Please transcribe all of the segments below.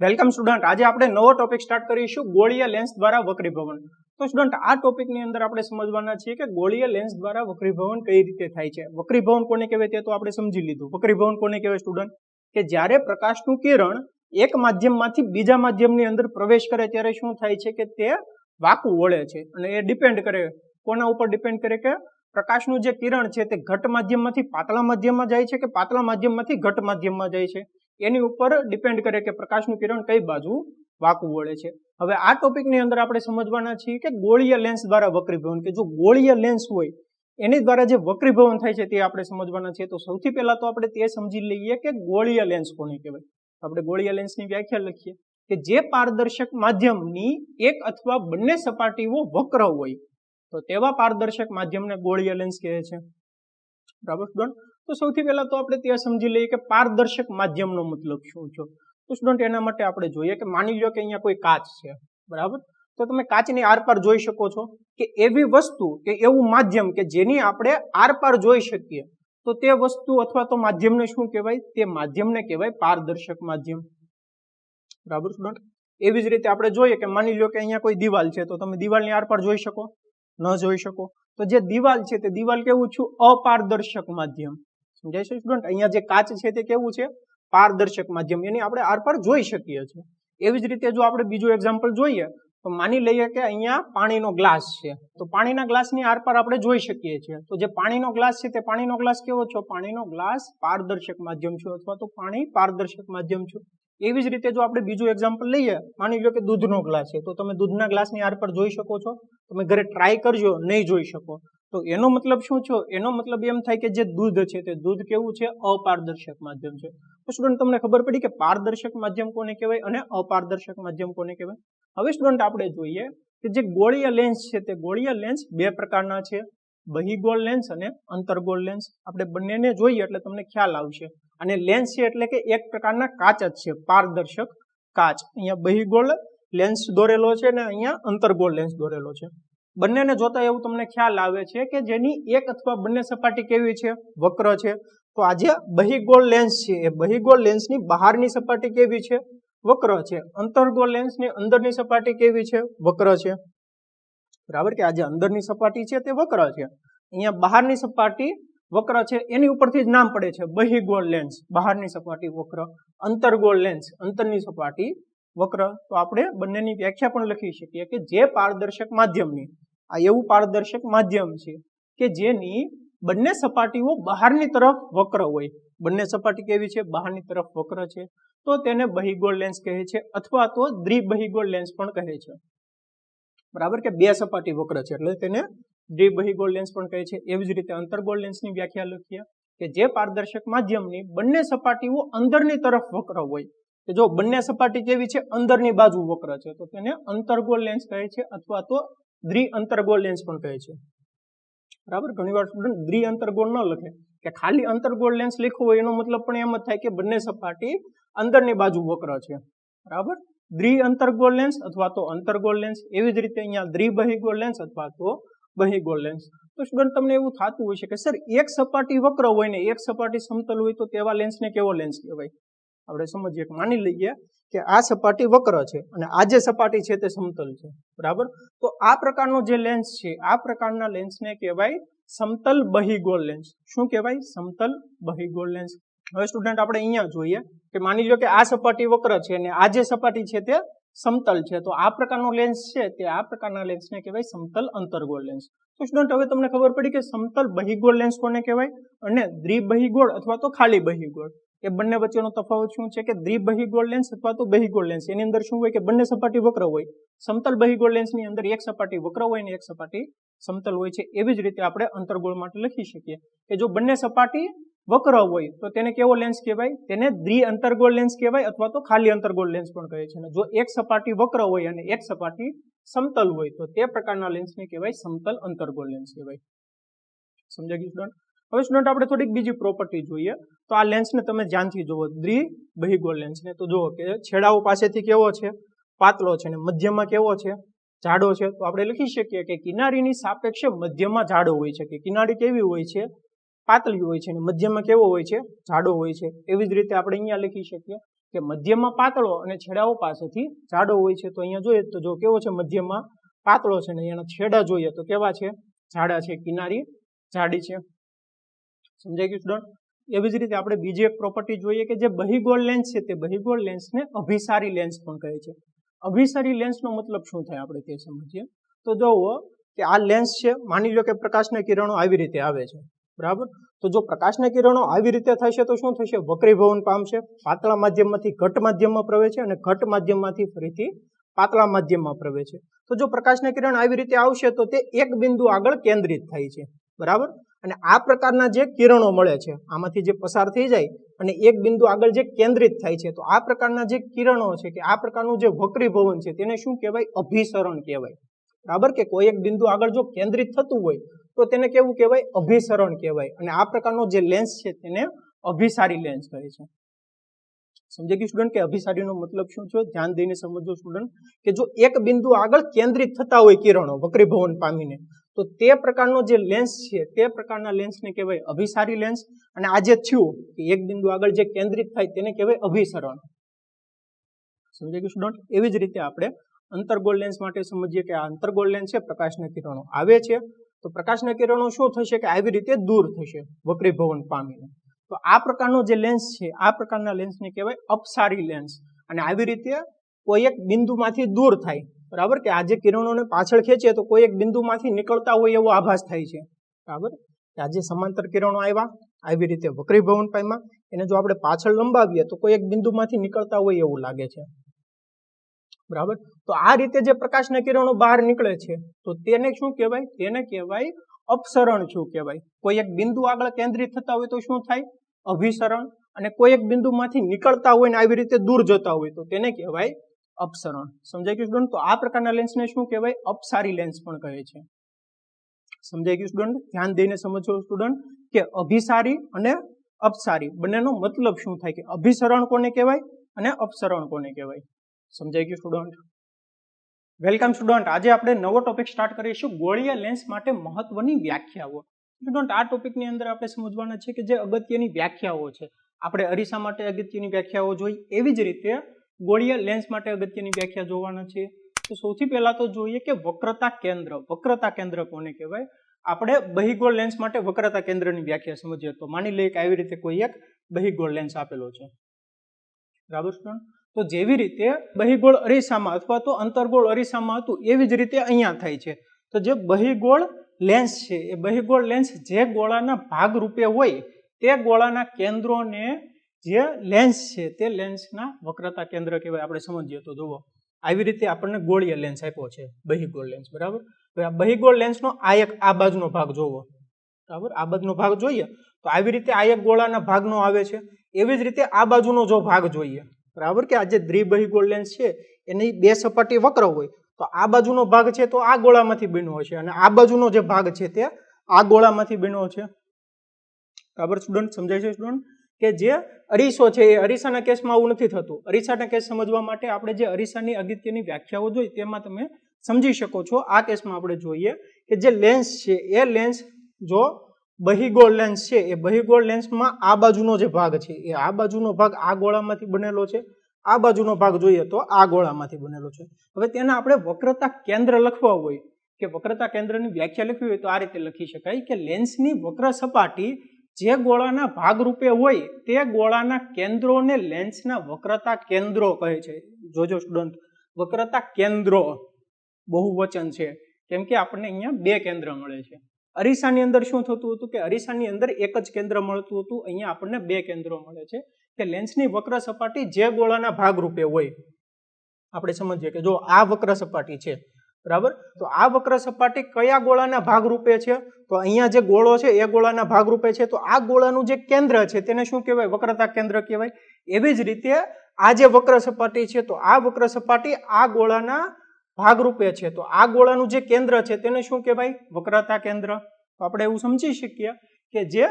Welcome student, આજે આપણે નવો ટોપિક સ્ટાર્ટ કરીશું ગોળીય લેન્સ દ્વારા વક્રીભવન. તો સ્ટુડન્ટ, આ ટોપિકની અંદર આપણે સમજવાના છીએ કે ગોળીય લેન્સ દ્વારા વક્રીભવન કઈ રીતે થાય છે. વક્રીભવન કોને કહેવાય તે તો આપણે સમજી લીધું. વક્રીભવન કોને કહેવાય સ્ટુડન્ટ? કે જ્યારે પ્રકાશનું કિરણ એક માધ્યમમાંથી બીજા માધ્યમની અંદર પ્રવેશ કરે ત્યારે શું થાય છે કે તે વાંકું વળે છે. અને એ ડિપેન્ડ કરે કોના ઉપર ડિપેન્ડ કરે કે પ્રકાશનું જે કિરણ છે તે ઘટ માધ્યમમાંથી પાતળા માધ્યમમાં જાય છે કે પાતળા માધ્યમમાંથી ઘટ માધ્યમમાં જાય છે, એની ઉપર ડિપેન્ડ કરે કે પ્રકાશનું કિરણ કઈ બાજુ વાંકું વળે છે. હવે આ ટોપિકની અંદર આપણે સમજવાના છીએ કે ગોળીય લેન્સ દ્વારા વક્રીભવન, કે જો ગોળીય લેન્સ હોય એની દ્વારા જે વક્રીભવન થાય છે તે આપણે સમજવાના છીએ. તો સૌથી પહેલા તો આપણે તે સમજી લઈએ કે ગોળીય લેન્સ કોને કહેવાય. આપણે ગોળીય લેન્સની વ્યાખ્યા લખીએ કે જે પારદર્શક માધ્યમની એક અથવા બંને સપાટીઓ વક્ર હોય તો તેવા પારદર્શક માધ્યમને ગોળીય લેન્સ કહે છે. બરાબર સ્ટુડન્ટ? તો સૌથી પહેલા તો આપણે તે સમજી લઈએ કે પારદર્શક માધ્યમનો મતલબ શું છે. તો સ્ટુડન્ટ, એના માટે આપણે જોઈએ કે માની લો કે અહીંયા કોઈ કાચ છે, બરાબર? તો તમે કાચની આરપાર જોઈ શકો છો કે એવી વસ્તુ કે એવું માધ્યમ કે જેની આપણે આરપાર જોઈ શકીએ તો તે વસ્તુ અથવા તો માધ્યમને શું કહેવાય? તે માધ્યમને કહેવાય પારદર્શક માધ્યમ. બરાબર સ્ટુડન્ટ? એવી જ રીતે આપણે જોઈએ કે માની લો કે અહીંયા કોઈ દિવાલ છે તો તમે દિવાલની આરપાર જોઈ શકો? ન જોઈ શકો. તો જે દિવાલ છે તે દિવાલ કેવું છે? અપારદર્શક માધ્યમ. સમજાય છે સ્ટુડન્ટ? અહીંયા જે કાચ છે તે કેવું છે? પારદર્શક માધ્યમ, એની આપણે આરપાર જોઈ શકીએ છીએ. એવી જ રીતે જો આપણે બીજું એક્ઝામ્પલ જોઈએ તો માની લઈએ કે અહીંયા પાણીનો ગ્લાસ છે તો પાણીના ગ્લાસની આરપાર આપણે જોઈ શકીએ છીએ. તો જે પાણીનો ગ્લાસ છે તે પાણીનો ગ્લાસ કેવો છે? પાણીનો ગ્લાસ પારદર્શક માધ્યમ છે અથવા તો પાણી પારદર્શક માધ્યમ છે. એવી જ રીતે જો આપણે બીજું એક્ઝામ્પલ લઈએ, માની લો કે દૂધનો ગ્લાસ છે તો તમે દૂધના ગ્લાસની આરપાર જોઈ શકો છો? તમે ઘરે ટ્રાય કરજો, નહીં જોઈ શકો. તો એનો મતલબ શું છે? એનો મતલબ એમ થાય કે જે દૂધ છે તે દૂધ કેવું છે? અપારદર્શક માધ્યમ છે. તો સ્ટુડન્ટ, તમને ખબર પડી કે પારદર્શક માધ્યમ કોને કહેવાય અને અપારદર્શક માધ્યમ કોને કહેવાય. હવે સ્ટુડન્ટ, આપણે જોઈએ કે જે ગોળીય લેન્સ છે તે ગોળીય લેન્સ બે પ્રકારના છે, બહિર્ગોળ લેન્સ અને અંતર્ગોળ લેન્સ. આપણે બંનેને જોઈએ એટલે તમને ખ્યાલ આવશે. અને લેન્સ છે એટલે કે એક પ્રકારના કાચ જ છે, પારદર્શક કાચ. અહીંયા બહિર્ગોળ લેન્સ દોરેલો છે અને અહીંયા અંતર્ગોળ લેન્સ દોરેલો છે. બંનેને જોતા એવું તમને ખ્યાલ આવે છે કે જેની એક અથવા બંને સપાટી કેવી છે? વક્ર છે. તો આ જે બહિર્ગોળ લેન્સ છે એ બહિર્ગોળ લેન્સની બહારની સપાટી કેવી છે? વક્ર છે. અંતર્ગોળ લેન્સની અંદરની સપાટી કેવી છે? વક્ર છે. બરાબર? કે આ જે અંદરની સપાટી છે તે વક્ર છે, અહીંયા બહારની સપાટી વક્ર છે. એની ઉપરથી જ નામ પડે છે બહિર્ગોળ લેન્સ, બહારની સપાટી વક્ર. અંતર્ગોળ લેન્સ, અંતરની સપાટી વક્ર. તો આપણે બંનેની વ્યાખ્યા પણ લખી શકીએ કે જે પારદર્શક માધ્યમની, આ એવું પારદર્શક માધ્યમ છે કે જેની બંને સપાટીઓ બહારની તરફ વક્ર હોય. બંને સપાટી કેવી છે? બહારની તરફ વક્ર છે. તો તેને બહિર્ગોળ લેન્સ કહે છે અથવા તો દ્વિબહિર્ગોળ લેન્સ પણ કહે છે. બરાબર? કે બે સપાટી વક્ર છે એટલે તેને દ્વિબહિર્ગોળ લેન્સ પણ કહે છે. એવી જ રીતે અંતર્ગોળ લેન્સની વ્યાખ્યા લખીએ કે જે પારદર્શક માધ્યમની બંને સપાટીઓ અંદરની તરફ વક્ર હોય. કે જો બંને સપાટી કેવી છે? અંદરની બાજુ વક્ર છે તો તેને અંતર્ગોળ લેન્સ કહે છે અથવા તો દ્વિઅંતર્ગોળ લેન્સ પણ કહે છે. બરાબર? ઘણીવાર સ્ટુડન્ટ દ્વિઅંતર્ગોળ ન લખે, કે ખાલી અંતર્ગોળ લેન્સ લખ્યું હોય એનો મતલબ પણ એમ જ થાય કે બંને સપાટી અંદરની બાજુ વક્ર છે. બરાબર? દ્વિઅંતર્ગોળ લેન્સ અથવા તો અંતર્ગોળ લેન્સ. એવી જ રીતે અહીંયા દ્વિબહિર્ગોળ લેન્સ અથવા તો બહિર્ગોળ લેન્સ. તો સ્ટુડન્ટ, તમને એવું થતું હોય છે કે સર એક સપાટી વક્ર હોય ને એક સપાટી સમતલ હોય તો તેવા લેન્સને કેવો લેન્સ કહેવાય? આપણે સમજીએ. માની લઈએ કે આ સપાટી વક્ર છે અને આ જે સપાટી છે તે સમતલ છે. બરાબર? તો આ પ્રકારનો જે લેન્સ છે આ પ્રકારના લેન્સને કહેવાય સમતલ બહિર્ગોળ લેન્સ. શું કહેવાય? સમતલ બહિર્ગોળ લેન્સ. હવે સ્ટુડન્ટ, આપણે અહીંયા જોઈએ કે માની લો કે આ સપાટી વક્ર છે અને આ જે સપાટી છે તે સમતલ છે. તો આ પ્રકારનો લેન્સ છે તે આ પ્રકારના લેન્સને કહેવાય સમતલ અંતર્ગોળ લેન્સ. તો સ્ટુડન્ટ, હવે તમને ખબર પડી કે સમતલ બહિર્ગોળ લેન્સ કોને કહેવાય અને દ્વિબહિર્ગોળ અથવા તો ખાલી બહિર્ગોળ, એ બંને વચ્ચેનો તફાવત શું છે? કે દ્વિબહિર્ગોળ લેન્સ અથવા તો બહિર્ગોળ લેન્સ એની અંદર શું હોય કે બંને સપાટી વક્ર હોય. સમતલ બહિર્ગોળ લેન્સની અંદર એક સપાટી વક્ર હોય ને એક સપાટી સમતલ હોય છે. એવી જ રીતે આપણે અંતર્ગોળ માટે લખી શકીએ કે જો બંને સપાટી વક્ર હોય તો તેને કેવો લેન્સ કહેવાય? તેને દ્વિઅંતર્ગોળ લેન્સ કહેવાય અથવા તો ખાલી અંતર્ગોળ લેન્સ પણ કહે છે. જો એક સપાટી વક્ર હોય અને એક સપાટી સમતલ હોય તો તે પ્રકારના લેન્સને કહેવાય સમતલ અંતર્ગોળ લેન્સ કહેવાય. સમજાઈ ગયું સ્ટુડન્ટ? હવે સ્ટુડન્ટ, આપણે થોડીક બીજી પ્રોપર્ટી જોઈએ. તો આ લેન્સને તમે ધ્યાનથી જુઓ, દ્વિબહિર્ગોળ લેન્સને. તો જુઓ કે છેડાઓ પાસેથી કેવો છે? પાતળો છે અને મધ્યમાં કેવો છે? જાડો છે. તો આપણે લખી શકીએ કે કિનારીની સાપેક્ષે મધ્યમાં જાડો હોય છે, કે કિનારી કેવી હોય છે? પાતળી હોય છે અને મધ્યમાં કેવો હોય છે? જાડો હોય છે. એવી જ રીતે આપણે અહીંયા લખી શકીએ કે મધ્યમાં પાતળો અને છેડાઓ પાસેથી જાડો હોય છે. તો અહીંયા જોઈએ તો જો કેવો છે, મધ્યમાં પાતળો છે ને એના છેડા જોઈએ તો કેવા છે, જાડા છે, કિનારી જાડી છે. સમજાઈ ગયું સ્ટુડન્ટ? એવી જ રીતે આપણે બીજી એક પ્રોપર્ટી જોઈએ કે જે બહિગોળ લેન્સ છે તે બહિગોળ લેન્સને અભિસારી લેન્સ પણ કહે છે. અભિસારી લેન્સનો મતલબ શું થાય આપણે તે સમજીએ. તો જોવો કે આ લેન્સ છે, માની લો કે પ્રકાશના કિરણો આવી રીતે આવે છે, બરાબર. તો જો પ્રકાશના કિરણો આવી રીતે થશે તો શું થશે, વક્રીભવન પામશે, પાતળા માધ્યમમાંથી ઘટ માધ્યમમાં પ્રવેશે અને ઘટ માધ્યમમાંથી ફરીથી પાતળા માધ્યમમાં પ્રવેશે. તો જો પ્રકાશના કિરણ આવી રીતે આવશે તો તે એક બિંદુ આગળ કેન્દ્રિત થાય છે, બરાબર. અને આ પ્રકારના જે કિરણો મળે છે આમાંથી જે પસાર થઈ જાય અને એક બિંદુ આગળ જે કેન્દ્રિત થાય છે, તો આ પ્રકારના જે કિરણો છે કે આ પ્રકારનું જે વક્રીભવન છે તેને શું કહેવાય, અભિસરણ કહેવાય, બરાબર. કે કોઈ એક બિંદુ આગળ જો કેન્દ્રિત થતું હોય તો તેને કેવું કહેવાય, અભિસરણ કહેવાય. અને આ પ્રકારનો જે લેન્સ છે તેને અભિસારી લેન્સ કહે છે. સમજાઈ ગયું સ્ટુડન્ટ કે અભિસારીનો મતલબ શું છે? ધ્યાન દઈને સમજો સ્ટુડન્ટ કે જો એક બિંદુ આગળ કેન્દ્રિત થતા હોય કિરણો વક્રીભવન પામીને, તો તે પ્રકારનો જે લેન્સ છે તે પ્રકારના લેન્સને કહેવાય અભિસારી લેન્સ. અને આ જે થયું કે એક બિંદુ આગળ જે કેન્દ્રિત થાય તેને કહેવાય અભિસરણ. સમજાઈ ગયું સ્ટુડન્ટ? એવી જ રીતે આપણે અંતર્ગોળ લેન્સ માટે સમજીએ કે આ અંતર્ગોળ લેન્સ છે, પ્રકાશના કિરણો આવે છે તો પ્રકાશના કિરણો શું થશે કે આવી રીતે દૂર થશે વક્રીભવન પામીને. તો આ પ્રકારનો જે લેન્સ છે આ પ્રકારના લેન્સને કહેવાય અપસારી લેન્સ. અને આવી રીતે કોઈ એક બિંદુમાંથી દૂર થાય, બરાબર. કે આ જે કિરણોને પાછળ ખેંચે તો કોઈ એક બિંદુમાંથી નીકળતા હોય એવો આભાસ થાય છે, બરાબર. કે આ જે સમાંતર કિરણો આવ્યા આવી રીતે વક્રીભવન પામ્યા, એને જો આપણે પાછળ લંબાવીએ તો કોઈ એક બિંદુમાંથી નીકળતા હોય એવું લાગે છે, બરાબર. તો આ રીતે જે પ્રકાશના કિરણો બહાર નીકળે છે તો તેને શું કહેવાય, તેને કહેવાય અપસરણ. શું કહેવાય? કોઈ એક બિંદુ આગળ કેન્દ્રિત થતા હોય તો શું થાય, અભિસરણ. અને કોઈ એક બિંદુમાંથી નીકળતા હોય ને આવી રીતે દૂર જતા હોય તો તેને કહેવાય અપસરણ. સમજાઈ ગયું સ્ટુડન્ટ? તો આ પ્રકારના લેન્સને શું કહેવાય, અપસારી લેન્સ પણ કહે છે. સમજાઈ ગયું સ્ટુડન્ટ? ધ્યાન દઈને સમજો સ્ટુડન્ટ કે અભિસારી અને અપસારી બંનેનો મતલબ શું થાય, કે અભિસરણ કોને કહેવાય અને અપસરણ કોને કહેવાય. સમજાઈ ગયું સ્ટુડન્ટ? Welcome student. આજે આપણે નવો ટોપિક સ્ટાર્ટ કરીશું, ગોળીય લેન્સ માટે મહત્વની વ્યાખ્યાઓ. સ્ટુડન્ટ આ ટોપિકની અંદર આપણે સમજવાના છે કે જે અગત્યની વ્યાખ્યાઓ છે, આપણે અરીસા માટે અગત્યની વ્યાખ્યાઓ જોઈ, એવી જ રીતે ગોળીય લેન્સ માટે અગત્યની વ્યાખ્યા જોવાના છે. તો સૌથી પહેલા તો જોઈએ કે વક્રતા કેન્દ્ર. વક્રતા કેન્દ્ર કોને કહેવાય? આપણે બહિગોળ લેન્સ માટે વક્રતા કેન્દ્રની વ્યાખ્યા સમજીએ તો માની લઈએ કે આવી રીતે કોઈ એક બહિગોળ લેન્સ આપેલો છે, બરાબર સ્ટુડન્ટ. તો જેવી રીતે બહિગોળ અરીસામાં અથવા તો અંતર્ગોળ અરીસામાં હતું એવી જ રીતે અહીંયા થાય છે. તો જે બહિગોળ લેન્સ છે એ બહિગોળ લેન્સ જે ગોળાના ભાગ રૂપે હોય તે ગોળાના કેન્દ્રોને જે લેન્સ છે તે લેન્સના વક્રતા કેન્દ્ર કહેવાય. આપણે સમજીએ તો જુઓ આવી રીતે આપણને ગોળીય લેન્સ આપ્યો છે, બહિગોળ લેન્સ, બરાબર. તો આ બહિગોળ લેન્સનો આ બાજુનો ભાગ જોવો, બરાબર. આ બાજુનો ભાગ જોઈએ તો આવી રીતે આ એક ગોળાના ભાગનો આવે છે. એવી જ રીતે આ બાજુનો જો ભાગ જોઈએ, બરાબર, કે આ જે દ્વિબહિગોળ લેન્સ છે એની બે સપાટી વક્ર હોય તો આ બાજુનો ભાગ છે તો આ ગોળામાંથી બન્યો હશે અને આ બાજુનો જે ભાગ છે તે આ ગોળામાંથી બન્યો છે, બરાબર સ્ટુડન્ટ? સમજાય છે સ્ટુડન્ટ? કે જે અરીસો છે એ અરીસાના કેસમાં આવું નથી થતું. અરીસાના કેસ સમજવા માટે આપણે જે અરીસાની અગત્યની વ્યાખ્યાઓ જોઈ તેમાં તમે સમજી શકો છો. આ કેસમાં આપણે જોઈએ કે જે લેન્સ છે એ લેન્સ જો બહિગોળ લેન્સ છે એ બહિગોળ લેન્સમાં આ બાજુનો જે ભાગ છે એ આ બાજુનો ભાગ આ ગોળામાંથી બનેલો છે, આ બાજુનો ભાગ જોઈએ તો આ ગોળામાંથી બનેલો છે. હવે તેના આપણે વક્રતા કેન્દ્ર લખવા હોય કે વક્રતા કેન્દ્રની વ્યાખ્યા લખવી હોય તો આ રીતે લખી શકાય કે લેન્સની વક્ર સપાટી જે ગોળાના ભાગરૂપે હોય તે ગોળાના કેન્દ્રોને લેન્સના વક્રતા કેન્દ્રો કહે છે. જોજો સ્ટુડન્ટ, વક્રતા કેન્દ્રો બહુવચન છે કેમ કે આપણને અહીંયા બે કેન્દ્ર મળે છે. અરીસાની અંદર શું થતું હતું કે અરીસાની અંદર એક જ કેન્દ્ર મળતું હતું, અહીંયા આપણને બે કેન્દ્રો મળે છે. કે લેન્સની વક્ર સપાટી જે ગોળાના ભાગરૂપે હોય, આપણે સમજીએ કે જો આ વક્ર સપાટી છે, બરાબર, તો આ વક્ર સપાટી કયા ગોળાના ભાગરૂપે છે? તો અહીંયા જે ગોળો છે એ ગોળાના ભાગરૂપે છે, તો આ ગોળાનું જે કેન્દ્ર છે તેને શું કહેવાય? વક્રતા કેન્દ્ર કહેવાય. એવી જ રીતે આ જે વક્ર સપાટી છે તો આ વક્ર સપાટી આ ગોળાના ભાગરૂપે છે, તો આ ગોળાનું જે કેન્દ્ર છે તેને શું કહેવાય? વક્રતા કેન્દ્ર. તો આપણે એવું સમજી શકીએ કે જે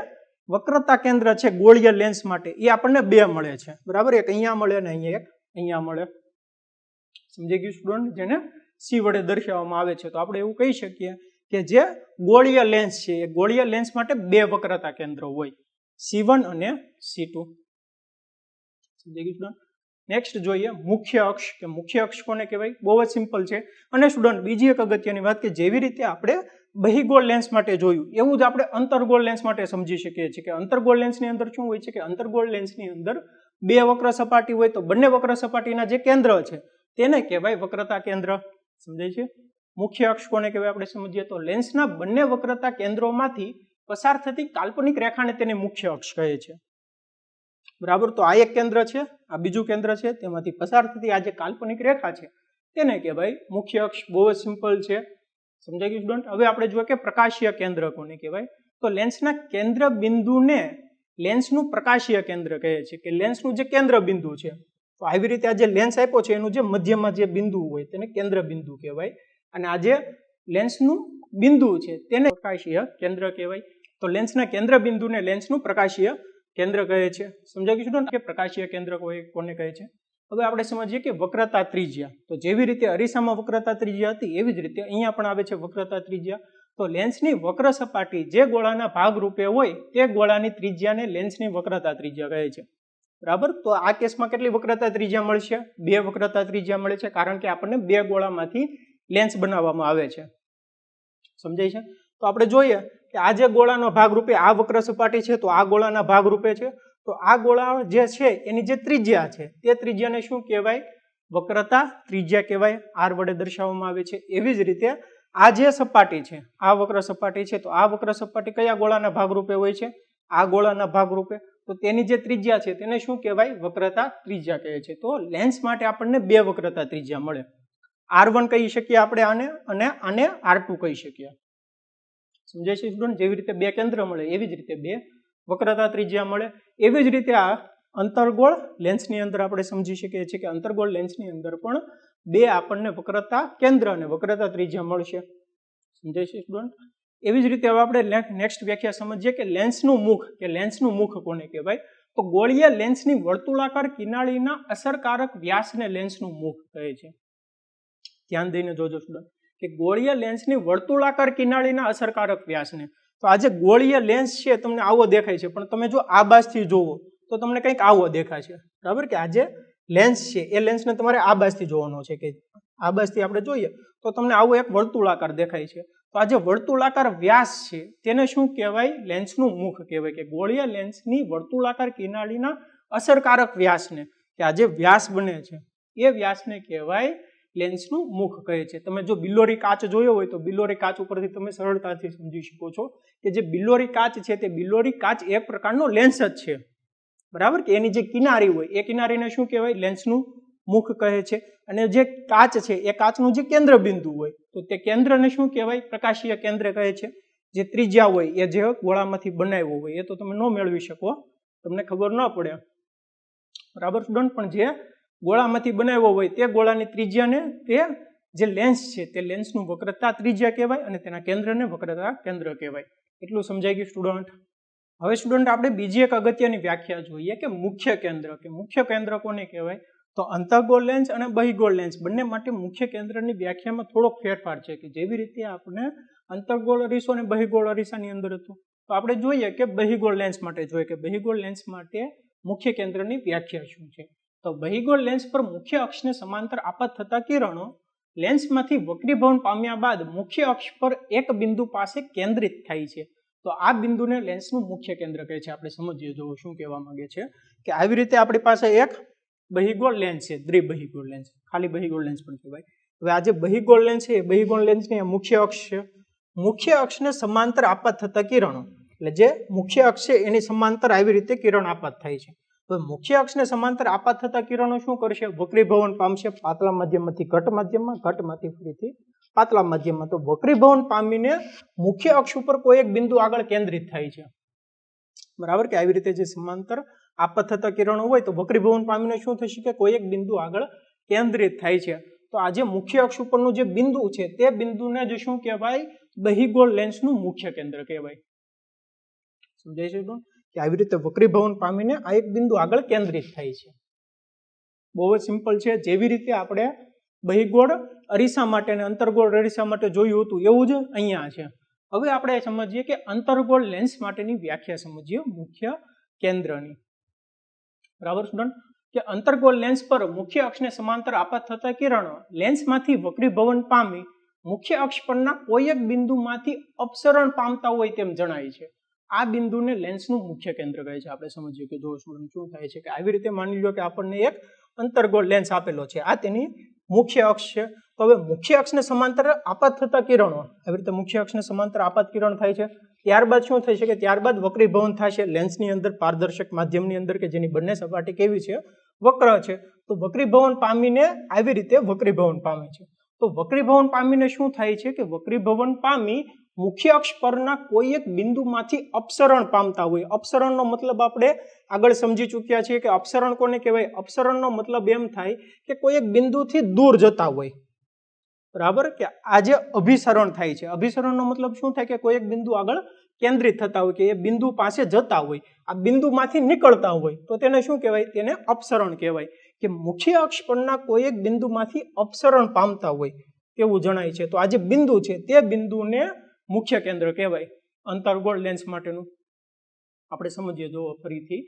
વક્રતા કેન્દ્ર છે ગોળીય લેન્સ માટે એ આપણને બે મળે છે, બરાબર. એક અહીંયા મળે અને અહીંયા એક અહીંયા મળે. સમજી ગયું સ્ટુડન્ટ? જેને સી વડે દર્શાવવામાં આવે છે. તો આપણે એવું કહી શકીએ કે જે ગોળીય લેન્સ છે એ ગોળીય લેન્સ માટે બે વક્રતા કેન્દ્રો હોય, C1 અને C2. સમજી ગયું સ્ટુડન્ટ? નેક્સ્ટ જોઈએ મુખ્ય અક્ષ, કે મુખ્ય અક્ષ કોને કહેવાય? બહુ જ સિમ્પલ છે. અને સ્ટુડન્ટ બીજી એક અગત્યની વાત, કે જેવી રીતે આપણે બહિગોળ લેન્સ માટે જોયું એવું જ આપણે અંતર્ગોળ લેન્સ માટે સમજી શકીએ છીએ. કે અંતર્ગોળ લેન્સની અંદર શું હોય છે? કે અંતર્ગોળ લેન્સની અંદર બે વક્ર સપાટી હોય તો બંને વક્ર સપાટીના જે કેન્દ્ર છે તેને કહેવાય વક્રતા કેન્દ્ર. સમજાય છે? મુખ્ય અક્ષ કોને કહેવાય આપણે સમજીએ તો લેન્સના બંને વક્રતા કેન્દ્રોમાંથી પસાર થતી કાલ્પનિક રેખાને તેને મુખ્ય અક્ષ કહે છે. બરાબર, તો આ એક કેન્દ્ર છે, આ બીજું કેન્દ્ર છે, તેમાંથી પસાર થતી આ જે કાલ્પનિક રેખા છે તેને કહેવાય મુખ્ય અક્ષ. બહુ જ સિમ્પલ છે. સમજાઈ ગયું સ્ટુડન્ટ? હવે આપણે જોઈએ કે પ્રકાશીય કેન્દ્ર કોને કહેવાય? તો લેન્સના કેન્દ્ર બિંદુને લેન્સનું પ્રકાશીય કેન્દ્ર કહે છે, કે લેન્સનું જે કેન્દ્ર બિંદુ છે. તો આવી રીતે આ જે લેન્સ આપ્યો છે એનું જે મધ્યમાં જે બિંદુ હોય તેને કેન્દ્ર બિંદુ કહેવાય, અને આ જે લેન્સનું બિંદુ છે તેને પ્રકાશીય કેન્દ્ર કહેવાય. તો લેન્સના કેન્દ્ર બિંદુને લેન્સનું પ્રકાશીય કેન્દ્ર કહે છે. સમજાઈ ગયું સ્ટુડન્ટ? કે પ્રકાશીય કેન્દ્ર કોને કહે છે? હવે આપણે સમજીએ કે વક્રતા ત્રિજ્યા. તો જેવી રીતે અરીસામાં વક્રતા ત્રિજ્યા હતી એવી જ રીતે અહીંયા પણ આવે છે વક્રતા ત્રિજ્યા. તો લેન્સની વક્ર સપાટી જે ગોળાના ભાગ રૂપે હોય તે ગોળાની ત્રિજ્યાને લેન્સની વક્રતા ત્રિજ્યા કહે છે. બરાબર, તો આ કેસમાં કેટલી વક્રતા ત્રિજ્યા મળશે? બે વક્રતા ત્રિજ્યા મળે છે, કારણ કે આપણને બે ગોળામાંથી લેન્સ બનાવવામાં આવે છે. સમજાય છે? તો આપણે જોઈએ કે આ જે ગોળાનો ભાગ રૂપે આ વક્ર સપાટી છે તો આ ગોળાના ભાગ રૂપે છે. તો આ ગોળા જે છે એની જે ત્રિજ્યા છે તે ત્રિજ્યાને શું કહેવાય? વક્રતા ત્રિજ્યા કહેવાય. આર વડે દર્શાવવામાં આવે છે. એવી જ રીતે આ જે સપાટી છે, આ વક્ર સપાટી છે, તો આ વક્ર સપાટી કયા ગોળાના ભાગ રૂપે હોય છે? આ ગોળાના ભાગ રૂપે. તો તેની જે ત્રિજ્યા છે તેને શું કહેવાય? વક્રતા ત્રિજ્યા કહે છે. તો લેન્સ માટે આપણને બે વક્રતા ત્રિજ્યા મળે. R1 કહી શકીએ આપણે આને, અને આને R2 કહી શકીએ. સમજાય છે સ્ટુડન્ટ? જેવી રીતે બે કેન્દ્ર મળે એવી જ રીતે બે વક્રતા ત્રિજ્યા મળે. એવી જ રીતે આ અંતર્ગોળ લેન્સની અંદર આપણે સમજી શકીએ છીએ કે અંતર્ગોળ લેન્સની અંદર પણ બે આપણને વક્રતા કેન્દ્ર અને વક્રતા ત્રિજ્યા મળશે. સમજાય છે સ્ટુડન્ટ? એવી જ રીતે હવે આપણે નેક્સ્ટ વ્યાખ્યા સમજીએ કે લેન્સનું મુખ, કે લેન્સનું મુખ કોને કહેવાય? તો ગોળીય લેન્સની વર્તુળાકાર કિનારીના અસરકારક વ્યાસને લેન્સનું મુખ કહે છે. ધ્યાન દઈને જોજો સ્ટુડન્ટ, કે ગોળીય લેન્સની વર્તુળાકાર કિનારીના અસરકારક વ્યાસને. તો આ જે ગોળીય લેન્સ છે તમને આવો દેખાય છે, પણ તમે જો આ બાજુથી જોવો તો તમને કંઈક આવો દેખાશે. બરાબર, કે આ જે લેન્સ છે એ લેન્સને તમારે આ બાજુથી જોવાનો છે, કે આ બાજુથી આપણે જોઈએ તો તમને આવો એક વર્તુળાકાર દેખાય છે. તો આ જે વર્તુળાકાર વ્યાસ છે તેને શું કહેવાય? લેન્સનું મુખ કહેવાય. કે ગોળીય લેન્સની વર્તુળાકાર કિનારીના અસરકારક વ્યાસને, કે આ જે વ્યાસ બને છે એ વ્યાસને કહેવાય લેન્સનું મુખ કહે છે. તમે જો બિલ્લોરી કાચ જોયો હોય તો બિલ્લોરી કાચ ઉપરથી તમે સરળતાથી સમજી શકો છો કે જે બિલ્લોરી કાચ છે તે બિલ્લોરી કાચ એક પ્રકારનો લેન્સ જ છે. બરાબર, કે એની જે કિનારી હોય એ કિનારીને શું કહેવાય? લેન્સનું મુખ કહે છે. અને જે કાચ છે એ કાચનું જે કેન્દ્ર બિંદુ હોય તો તે કેન્દ્રને શું કહેવાય? પ્રકાશીય કેન્દ્ર કહે છે. જે ત્રિજ્યા હોય એ જે ગોળામાંથી બનાવ્યો હોય એ તો તમે ન મેળવી શકો, તમને ખબર ન પડે. બરાબર સ્ટુડન્ટ? પણ જે ગોળામાંથી બનાવ્યો હોય તે ગોળાની ત્રિજ્યાને તે જે લેન્સ છે તે લેન્સનું વક્રતા ત્રિજ્યા કહેવાય, અને તેના કેન્દ્રને વક્રતા કેન્દ્ર કહેવાય. એટલું સમજાઈ ગયું સ્ટુડન્ટ? હવે સ્ટુડન્ટ આપણે બીજી એક અગત્યની વ્યાખ્યા જોઈએ કે મુખ્ય કેન્દ્ર, કે મુખ્ય કેન્દ્ર કોને કહેવાય? તો અંતર્ગોળ લેન્સ અને બહિર્ગોળ લેન્સ બંને માટે મુખ્ય કેન્દ્રની વ્યાખ્યામાં થોડોક ફેરફાર છે, કે જેવી રીતે આપણે અંતર્ગોળ અરીસો અને બહિર્ગોળ અરીસાની અંદર હતું તો આપણે જોઈએ કે બહિર્ગોળ લેન્સ માટે જોઈએ કે બહિર્ગોળ લેન્સ માટે મુખ્ય કેન્દ્રની વ્યાખ્યા શું છે. તો બહિર્ગોળ લેન્સ પર મુખ્ય અક્ષને સમાંતર આપાત થતા કિરણો લેન્સમાંથી વક્રીભવન પામ્યા બાદ મુખ્ય અક્ષ પર એક બિંદુ પાસે કેન્દ્રિત થાય છે. તો આ બિંદુને લેન્સનું મુખ્ય કેન્દ્ર કહે છે. આપણે સમજીએ જો શું કહેવા માંગે છે, કે આવી રીતે આપણી પાસે એક બહિર્ગોળ લેન્સ છે, દ્વિબહિર્ગોળ લેન્સ, ખાલી બહિર્ગોળ લેન્સ પણ કહેવાય. હવે આ જે બહિર્ગોળ લેન્સ છે એ બહિર્ગોળ લેન્સની મુખ્ય અક્ષ છે. મુખ્ય અક્ષને સમાંતર આપાત થતા કિરણો, એટલે જે મુખ્ય અક્ષ છે એની સમાંતર આવી રીતે કિરણ આપાત થાય છે. તો મુખ્ય અક્ષને સમાંતર આપાત થતા કિરણો શું કરશે? વક્રીભવન પામશે પાતળા માધ્યમમાંથી ઘટ માધ્યમમાં, ઘટમાંથી ફરીથી પાતળા માધ્યમમાં. તો વક્રીભવન પામીને મુખ્ય અક્ષ ઉપર કોઈ એક બિંદુ આગળ કેન્દ્રિત થાય છે. બરાબર, કે આવી રીતે જે સમાંતર આપાત થતા કિરણો હોય તો વક્રીભવન પામીને શું થશે? કે કોઈ એક બિંદુ આગળ કેન્દ્રિત થાય છે. તો આ જે મુખ્ય અક્ષ ઉપરનું જે બિંદુ છે તે બિંદુને જે શું કહેવાય? બહિર્ગોળ લેન્સનું મુખ્ય કેન્દ્ર કહેવાય. સમજાય છે તો? કે આવી રીતે વક્રીભવન પામીને આ એક બિંદુ આગળ કેન્દ્રિત થાય છે. બહુ જ સિમ્પલ છે. જેવી રીતે આપણે બહિર્ગોળ અરીસા માટે અને અંતર્ગોળ અરીસા માટે જોયું હતું એવું જ અહીંયા છે. હવે આપણે સમજીએ કે અંતર્ગોળ લેન્સ માટેની વ્યાખ્યા સમજીએ મુખ્ય કેન્દ્રની. બરાબર સ્ટુડન્ટ? કે અંતર્ગોળ લેન્સ પર મુખ્ય અક્ષને સમાંતર આપાત થતા કિરણો લેન્સમાંથી વક્રીભવન પામી મુખ્ય અક્ષ પરના કોઈ એક બિંદુમાંથી અપસરણ પામતા હોય તેમ જણાય છે. આ બિંદુને લેન્સનું મુખ્ય કેન્દ્ર કહે છે. આપણે સમજીએ કે જો સ્ટુડન્ટ શું થાય છે કે આવી રીતે માની લો કે આપણને એક અંતર્ગોળ લેન્સ આપેલો છે, આ તેની મુખ્ય અક્ષ છે. તો હવે મુખ્ય અક્ષને સમાંતર આપાત થતા કિરણો આવી રીતે મુખ્ય અક્ષને સમાંતર આપાત કિરણ થાય છે. ત્યારબાદ શું થઈ શકે? ત્યારબાદ વક્રીભવન થશે લેન્સની અંદર, પારદર્શક માધ્યમની અંદર કે જેની બંને સપાટી કેવી છે? વક્ર છે. તો વક્રીભવન પામીને આવી રીતે વક્રીભવન પામે છે. તો વક્રીભવન પામીને શું થાય છે કે વક્રીભવન પામી મુખ્ય અક્ષ પરના કોઈ એક બિંદુમાંથી અપસરણ પામતા હોય. અપસરણનો મતલબ આપણે આગળ સમજી ચૂક્યા છીએ કે અપસરણ કોને કહેવાય? અપસરણનો મતલબ એમ થાય કે કોઈ એક બિંદુથી દૂર જતા હોય, બરાબર? કે આ જે અભિસરણ થાય છે, અભિસરણનો મતલબ શું થાય કે કોઈ એક બિંદુ આગળ કેન્દ્રિત થતા હોય, કે એ બિંદુ પાસે જતા હોય, આ બિંદુમાંથી નીકળતા હોય, તો તેને શું કહેવાય? તેને અપસરણ કહેવાય. કે મુખ્ય અક્ષ પરના કોઈ એક બિંદુમાંથી અપસરણ પામતા હોય તેવું જણાય છે. તો આ જે બિંદુ છે તે બિંદુને મુખ્ય કેન્દ્ર કહેવાય અંતર્ગોળ લેન્સ માટેનું. આપણે સમજીએ જો ફરીથી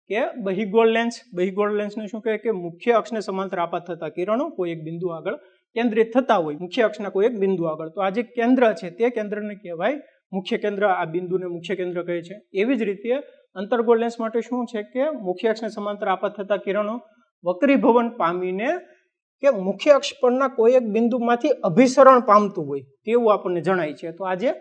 કે બહિગોળ લેન્સ, બહિગોળ લેન્સને શું કહેવાય? કે મુખ્ય અક્ષને સમાંતર આપાત થતા કિરણો કોઈ એક બિંદુ આગળ કેન્દ્રિત થતા હોય, મુખ્ય અક્ષના કોઈ એક બિંદુ આગળ. તો આ જે કેન્દ્ર છે તે કેન્દ્રને કહેવાય મુખ્ય કેન્દ્ર. આ બિંદુને મુખ્ય કેન્દ્ર કહે છે. એવી જ રીતે અંતર્ગોળ લેન્સ માટે શું છે કે મુખ્ય અક્ષને સમાંતર આપાત થતા કિરણો વક્રીભવન પામીને કે મુખ્ય અક્ષ પરના કોઈ એક બિંદુમાંથી અભિસરણ પામતું હોય તેવું આપણને જણાય છે. તો આ જે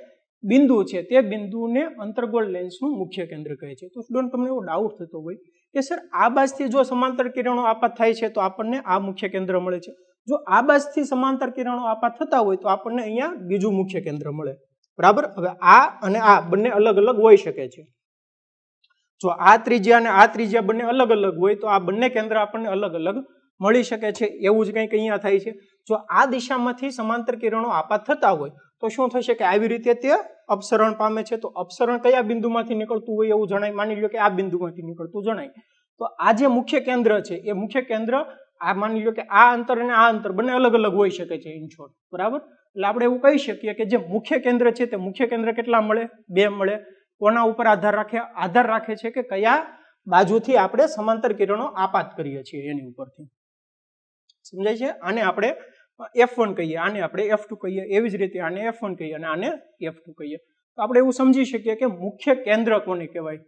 બિંદુ છે તે બિંદુને અંતર્ગોળ લેન્સનું મુખ્ય કેન્દ્ર કહે છે. તો સ્ટુડન્ટ તમને એવો ડાઉટ થતો હોય કે સર આ બાજુથી જો સમાંતર કિરણો આપાત થાય છે તો આપણને આ મુખ્ય કેન્દ્ર મળે છે, જો આ બાજુથી સમાંતર કિરણો આપાત થતા હોય તો આપણને અહીંયા બીજું મુખ્ય કેન્દ્ર મળે, બરાબર? હવે આ અને આ બંને અલગ અલગ હોઈ શકે છે. જો આ ત્રિજ્યા અને આ ત્રિજ્યા બંને અલગ અલગ હોય તો આ બંને કેન્દ્ર આપણને અલગ અલગ મળી શકે છે. એવું જ કંઈક અહીંયા થાય છે. જો આ દિશામાંથી સમાંતર કિરણો આપાત થતા હોય તો શું થશે કે આવી રીતે તે અપસરણ પામે છે. તો અપસરણ કયા બિંદુમાંથી નીકળતું હોય એવું જણાય? માની લો કે આ બિંદુમાંથી નીકળતું જણાય. તો આ જે મુખ્ય કેન્દ્ર છે એ મુખ્ય કેન્દ્ર આ માની લો કે આ અંતર અને આ અંતર બંને અલગ અલગ હોઈ શકે છે ઇન શોર્ટ, બરાબર? એટલે આપણે એવું કહી શકીએ કે જે મુખ્ય કેન્દ્ર છે તે મુખ્ય કેન્દ્ર કેટલા મળે? 2 મળે. કોના ઉપર આધાર રાખે? આધાર રાખે છે કે કયા બાજુથી આપણે સમાંતર કિરણો આપાત કરીએ છીએ એની ઉપરથી. સમજાય છે? આને આપણે F1 કહીએ, આને આપણે F2 કહીએ, એવી જ રીતે આને F1 કહીએ અને આને F2 કહીએ. તો આપણે એવું સમજી શકીએ કે મુખ્ય કેન્દ્ર કોને કહેવાય?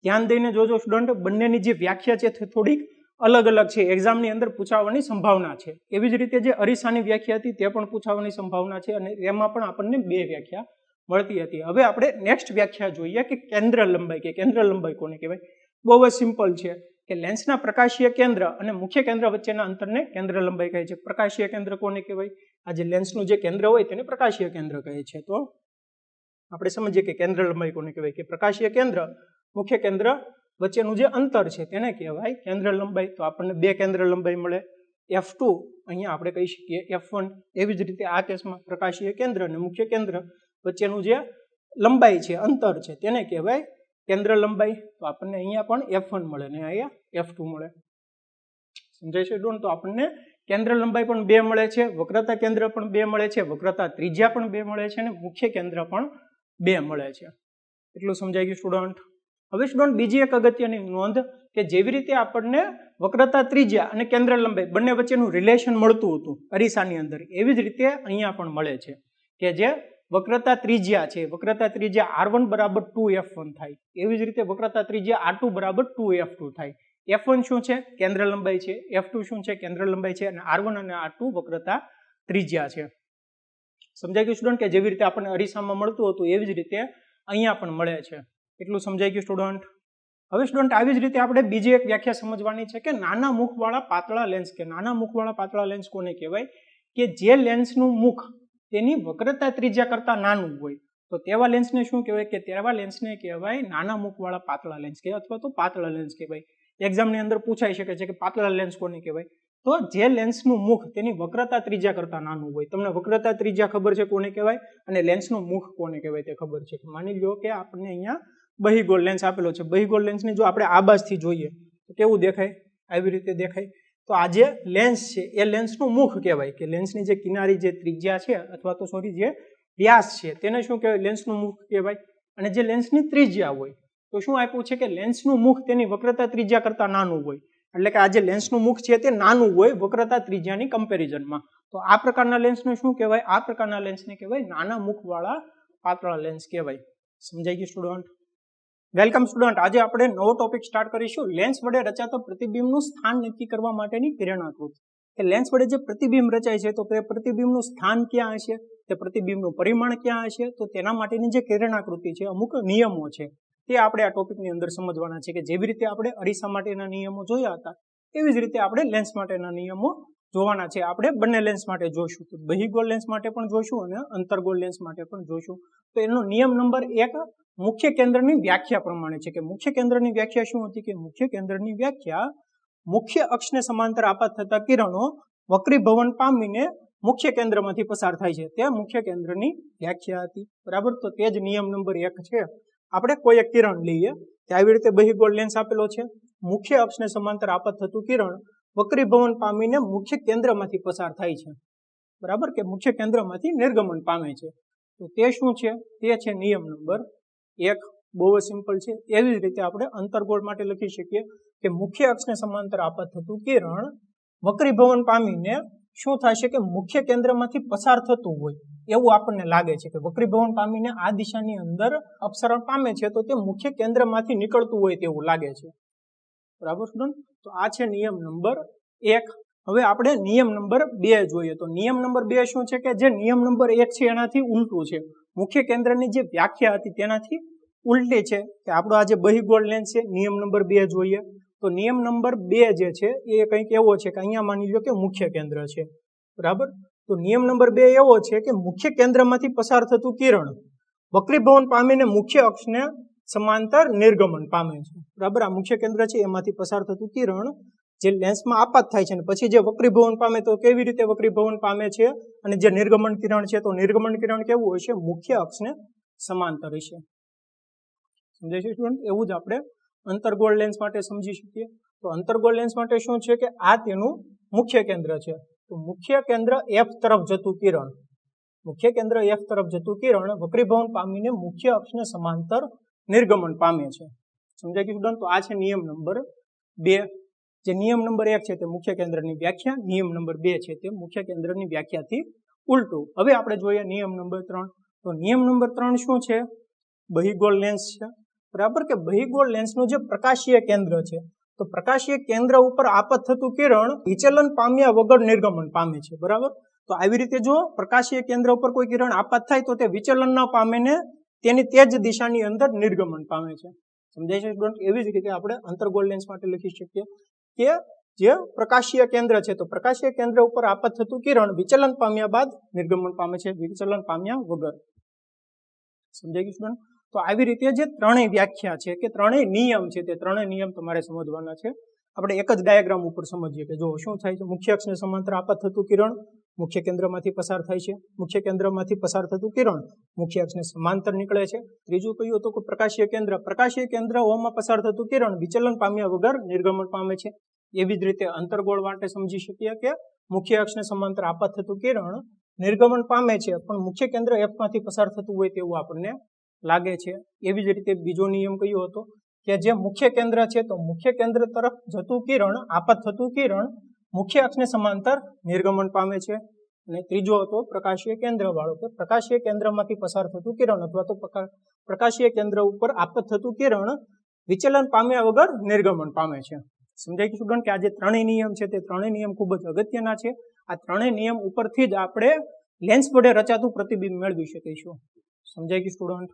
ધ્યાન દઈને જોજો સ્ટુડન્ટ, બંનેની જે વ્યાખ્યા છે તે થોડીક અલગ અલગ છે, એક્ઝામની અંદર પૂછાવાની સંભાવના છે. એવી જ રીતે જે અરીસાની વ્યાખ્યા હતી તે પણ પૂછાવાની સંભાવના છે અને એમાં પણ આપણને 2 વ્યાખ્યા મળતી હતી. હવે આપણે નેક્સ્ટ વ્યાખ્યા જોઈએ કે કેન્દ્ર લંબાઈ, કે કેન્દ્ર લંબાઈ કોને કહેવાય? બહુ જ સિમ્પલ છે કે લેન્સના પ્રકાશીય કેન્દ્ર અને મુખ્ય કેન્દ્ર વચ્ચેના અંતરને કેન્દ્ર લંબાઈ કહે છે. પ્રકાશીય કેન્દ્ર કોને કહેવાય? આ જે લેન્સનું જે કેન્દ્ર હોય તેને પ્રકાશીય કેન્દ્ર કહે છે. તો આપણે સમજીએ કે કેન્દ્ર લંબાઈ કોને કહેવાય? કે પ્રકાશીય કેન્દ્ર મુખ્ય કેન્દ્ર વચ્ચેનું જે અંતર છે તેને કહેવાય કેન્દ્ર લંબાઈ. તો આપણને 2 કેન્દ્ર લંબાઈ મળે, F2, અહીંયા આપણે કહી શકીએ F1. એવી જ રીતે આ કેસમાં પ્રકાશીય કેન્દ્ર અને મુખ્ય કેન્દ્ર વચ્ચેનું જે લંબાઈ છે, અંતર છે, તેને કહેવાય કેન્દ્ર લંબાઈ. તો આપણને અહીંયા પણ F1 મળે ને અહીંયા F2 મળે. સમજાય છે ડોન? તો આપણને કેન્દ્ર લંબાઈ પણ 2 મળે છે, વક્રતા કેન્દ્ર પણ 2 મળે છે, વક્રતા ત્રિજ્યા પણ 2 મળે છે અને મુખ્ય કેન્દ્ર પણ 2 મળે છે. એટલું સમજાઈ ગયું સ્ટુડન્ટ? હવે સ્ટુડન્ટ બીજી એક અગત્યની નોંધ કે જેવી રીતે આપણને વક્રતા ત્રિજ્યા અને કેન્દ્ર લંબાઈ બંને વચ્ચેનું રિલેશન મળતું હતું અરીસાની અંદર, એવી જ રીતે અહીંયા પણ મળે છે કે જે વક્રતા ત્રિજ્યા છે, વક્રતા ત્રિજ્યા R1 બરાબર 2F1 થાય, એવી જ રીતે વક્રતા ત્રિજ્યા R2 બરાબર 2F2 થાય. F1 શું છે? કેન્દ્ર લંબાઈ છે. F2 શું છે? કેન્દ્ર લંબાઈ છે. અને R1 અને R2 વક્રતા ત્રિજ્યા છે. સમજાઈ ગયું સ્ટુડન્ટ? કે જેવી રીતે આપણને અરીસામાં મળતું હતું એવી જ રીતે અહીંયા પણ મળે છે. એટલું સમજાઈ ગયું સ્ટુડન્ટ? હવે સ્ટુડન્ટ આવી જ રીતે આપણે બીજી એક વ્યાખ્યા સમજવાની છે કે નાના મુખવાળા પાતળા લેન્સ, કે નાના મુખવાળા પાતળા લેન્સ કોને કહેવાય? કે જે લેન્સનું મુખ તેની વક્રતા ત્રિજ્યા કરતા નાનું હોય તો તેવા લેન્સને શું કહેવાય? કે તેવા લેન્સને કહેવાય નાના મુખવાળા પાતળા લેન્સ કે અથવા તો પાતળા લેન્સ કહેવાય. એક્ઝામની અંદર પૂછાઈ શકે છે કે પાતળા લેન્સ કોને કહેવાય? તો જે લેન્સનું મુખ તેની વક્રતા ત્રિજ્યા કરતા નાનું હોય. તમને વક્રતા ત્રિજ્યા ખબર છે કોને કહેવાય અને લેન્સનું મુખ કોને કહેવાય તે ખબર છે. માની લો કે આપણને અહીંયા બહિગોળ લેન્સ આપેલો છે. બહિગોળ લેન્સને જો આપણે આ બાજુથી જોઈએ તો કેવું દેખાય? આવી રીતે દેખાય. તો આ જે લેન્સ છે એ લેન્સનું મુખ કહેવાય, કે લેન્સની જે કિનારી જે ત્રિજ્યા છે અથવા તો સોરી જે વ્યાસ છે તેને શું કહેવાય? લેન્સનું મુખ કહેવાય. અને જે લેન્સની ત્રિજ્યા હોય તો શું આપ્યું છે? કે લેન્સનું મુખ તેની વક્રતા ત્રિજ્યા કરતા નાનું હોય. એટલે કે આ જે લેન્સનું મુખ છે તે નાનું હોય વક્રતા ત્રિજ્યાની કમ્પેરિઝનમાં. તો આ પ્રકારના લેન્સને શું કહેવાય? આ પ્રકારના લેન્સને કહેવાય નાના મુખવાળા પાતળા લેન્સ કહેવાય. સમજાઈ ગયું સ્ટુડન્ટ? Welcome student. આજે આપણે નવો ટોપિક સ્ટાર્ટ કરીશું. લેન્સ વડે રચાતા પ્રતિબિંબનું સ્થાન નક્કી કરવા માટેની પ્રેરણાકૃતિ. કે લેન્સ વડે જે પ્રતિબિંબ રચાય છે તો તે પ્રતિબિંબનું સ્થાન ક્યાં હશે, તે પ્રતિબિંબનું પરિમાણ ક્યાં હશે, તો તેના માટેની જે પ્રેરણાકૃતિ છે, અમુક નિયમો છે, તે આપણે આ ટોપિકની અંદર સમજવાના છે. કે જેવી રીતે આપણે અરીસા માટેના નિયમો જોયા હતા એવી જ રીતે આપણે લેન્સ માટેના નિયમો જોવાના છે. આપણે બંને લેન્સ માટે જોઈશું, બહિર્ગોળ લેન્સ માટે પણ જોઈશું અને અંતર્ગોળ લેન્સ માટે પણ જોઈશું. તો એનો નિયમ નંબર 1 મુખ્ય કેન્દ્રની વ્યાખ્યા પ્રમાણે છે. કે મુખ્ય કેન્દ્રની વ્યાખ્યા શું હતી? કે મુખ્ય કેન્દ્રની વ્યાખ્યા મુખ્ય અક્ષને સમાંતર આપાત થતા કિરણો વક્રીભવન પામીને મુખ્ય કેન્દ્રમાંથી પસાર થાય છે, તે મુખ્ય કેન્દ્રની વ્યાખ્યા હતી. બરાબર. તો તે જ નિયમ નંબર 1 છે. આપણે કોઈ એક કિરણ લઈએ કે આવી રીતે બહિર્ગોળ લેન્સ આપેલો છે, મુખ્ય અક્ષને સમાંતર આપાત થતું કિરણ વક્રીભવન પામીને મુખ્ય કેન્દ્રમાંથી પસાર થાય છે. બરાબર. કે મુખ્ય કેન્દ્રમાંથી નિર્ગમન પામે છે. તો તે શું છે? તે છે નિયમ નંબર 1. બહુ જ સિમ્પલ છે. એવી જ રીતે આપણે અંતર્ગોળ માટે લખી શકીએ કે મુખ્ય અક્ષને સમાંતર આપાત થતું કિરણ વક્રીભવન પામીને શું થશે? કે મુખ્ય કેન્દ્રમાંથી પસાર થતું હોય એવું આપણને લાગે છે. કે વક્રીભવન પામીને આ દિશાની અંદર અપસરણ પામે છે તો તે મુખ્ય કેન્દ્રમાંથી નીકળતું હોય તેવું લાગે છે. બરાબર સ્ટુડન્ટ? તો આ છે નિયમ નંબર 1. હવે આપણે નિયમ નંબર 2 જોઈએ. તો નિયમ નંબર 2 શું છે? કે જે નિયમ નંબર 1 છે એનાથી ઉલટું છે. મુખ્ય કેન્દ્રની જે વ્યાખ્યા હતી તેનાથી ઉલટી છે. કે આપણો આ જે બહિર્ગોળ લેન્સ છે, નિયમ નંબર 2 જોઈએ. તો નિયમ નંબર 2 જે છે એ કંઈક એવો છે કે અહીંયા માની લો કે મુખ્ય કેન્દ્ર છે. બરાબર. તો નિયમ નંબર 2 એવો છે કે મુખ્ય કેન્દ્રમાંથી પસાર થતું કિરણ વક્રીભવન પામીને મુખ્ય અક્ષને સમાંતર નિર્ગમન પામે છે. બરાબર. આ મુખ્ય કેન્દ્ર છે એમાંથી પસાર થતું કિરણ જે લેન્સમાં આપાત થાય છે અને પછી જે વક્રીભવન પામે તો કેવી રીતે વક્રીભવન પામે છે, અને જે નિર્ગમન કિરણ છે તો નિર્ગમન કિરણ કેવું હશે? મુખ્ય અક્ષને સમાંતર હશે. સમજાય છે સ્ટુડન્ટ? એવું જ આપણે અંતર્ગોળ લેન્સ માટે સમજી શકીએ. તો અંતર્ગોળ લેન્સ માટે શું છે? કે આ તેનું મુખ્ય કેન્દ્ર છે. તો મુખ્ય કેન્દ્ર F તરફ જતું કિરણ, મુખ્ય કેન્દ્ર F તરફ જતું કિરણ વક્રીભવન પામીને મુખ્ય અક્ષને સમાંતર નિર્ગમન પામે છે. સમજાય ગયું સ્ટુડન્ટ? તો આ છે નિયમ નંબર 2. જે નિયમ નંબર 1 છે તે મુખ્ય કેન્દ્રની વ્યાખ્યા, નિયમ નંબર 2 છે તે મુખ્ય કેન્દ્રની વ્યાખ્યાથી ઉલટું. હવે આપણે જોઈએ નિયમ નંબર 3. તો નિયમ નંબર 3 શું છે? બહિર્ગોળ લેન્સ છે. બરાબર. કે બહિર્ગોળ લેન્સનું જે પ્રકાશીય કેન્દ્ર છે તો પ્રકાશીય કેન્દ્ર ઉપર આપાત થતું કિરણ વિચલન પામ્યા વગર નિર્ગમન પામે છે. બરાબર. તો આવી રીતે જો પ્રકાશીય કેન્દ્ર ઉપર કોઈ કિરણ આપાત થાય તો તે વિચલન ન પામે ને તેની તે જ દિશાની અંદર નિર્ગમન પામે છે. સમજાય છે સ્ટુડન્ટ? એવી જ રીતે આપણે અંતર્ગોળ લેન્સ માટે લખી શકીએ કે જે પ્રકાશીય કેન્દ્ર છે તો પ્રકાશીય કેન્દ્ર ઉપર આપાત થતું કિરણ વિચલન પામ્યા બાદ નિર્ગમન પામે છે, વિચલન પામ્યા વગર. સમજાય ગયું સ્ટુડન્ટ? તો આવી રીતે જે ત્રણેય વ્યાખ્યા છે કે ત્રણેય નિયમ છે તે ત્રણેય નિયમ તમારે સમજવાના છે. આપણે એક જ ડાયાગ્રામ ઉપર સમજીએ કે જો શું થાય છે. મુખ્ય અક્ષને સમાંતર આપાત થતું કિરણ મુખ્ય કેન્દ્રમાંથી પસાર થાય છે, મુખ્ય કેન્દ્રમાંથી પસાર થતું કિરણ મુખ્ય અક્ષને સમાંતર નીકળે છે. ત્રીજું કયું હતું? કે પ્રકાશીય કેન્દ્ર ઓમાં પસાર થતું કિરણ વિચલન પામ્યા વગર નિર્ગમન પામે છે. એવી જ રીતે અંતર્ગોળ માટે સમજી શકીએ કે મુખ્ય અક્ષને સમાંતર આપાત થતું કિરણ નિર્ગમન પામે છે પણ મુખ્ય કેન્દ્ર F માંથી પસાર થતું હોય તેવું આપણને લાગે છે. એવી જ રીતે બીજો નિયમ કયો હતો? કે જે મુખ્ય કેન્દ્ર છે તો મુખ્ય કેન્દ્ર તરફ જતું કિરણ આપાત થતું કિરણ મુખ્ય અક્ષને સમાંતર નિર્ગમન પામે છે. અને ત્રીજો હતો પ્રકાશીય કેન્દ્ર વાળો, કે પ્રકાશીય કેન્દ્રમાંથી પસાર થતું કિરણ અથવા તો પ્રકાશીય કેન્દ્ર ઉપર આપાત થતું કિરણ વિચલન પામ્યા વગર નિર્ગમન પામે છે. સમજાય ગયું સ્ટુડન્ટ? કે આ જે ત્રણેય નિયમ છે તે ત્રણેય નિયમ ખૂબ જ અગત્યના છે. આ ત્રણેય નિયમ ઉપરથી જ આપણે લેન્સ વડે રચાતું પ્રતિબિંબ મેળવી શકીશું. સમજાય ગયું સ્ટુડન્ટ?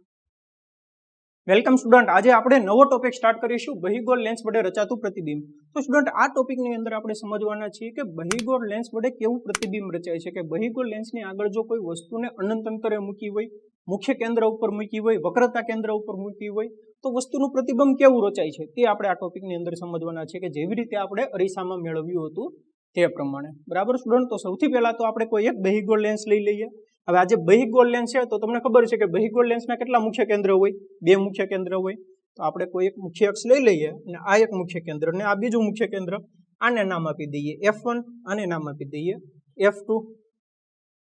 Welcome student. આજે આપણે નવો ટોપિક સ્ટાર્ટ કરીશું, બહિર્ગોળ લેન્સ વડે રચાતું પ્રતિબિંબ. તો સ્ટુડન્ટ આ ટોપિકની અંદર આપણે સમજવાના છીએ કે બહિર્ગોળ લેન્સ વડે કેવું પ્રતિબિંબ રચાય છે. કે બહિર્ગોળ લેન્સની આગળ જો કોઈ વસ્તુને અનંત અંતરે મૂકી હોય, મુખ્ય કેન્દ્ર ઉપર મૂકી હોય, વક્રતા કેન્દ્ર ઉપર મૂકી હોય તો વસ્તુનું પ્રતિબિંબ કેવું રચાય છે તે આપણે આ ટોપિકની અંદર સમજવાના છે. કે જેવી રીતે આપણે અરીસામાં મેળવ્યું હતું તે પ્રમાણે. બરાબર સ્ટુડન્ટ? તો સૌથી પહેલા તો આપણે કોઈ એક બહિર્ગોળ લેન્સ લઈ લઈએ. હવે આ જે બહિર્ગોળ લેન્સ છે તો તમને ખબર છે કે બહિર્ગોળ લેન્સના કેટલા મુખ્ય કેન્દ્ર હોય? 2 મુખ્ય કેન્દ્ર હોય. તો આપણે કોઈ એક મુખ્ય અક્ષ લઈ લઈએ અને આ એક મુખ્ય કેન્દ્ર ને આ બીજું મુખ્ય કેન્દ્ર, આને નામ આપી દઈએ F1, આને નામ આપી દઈએ F2.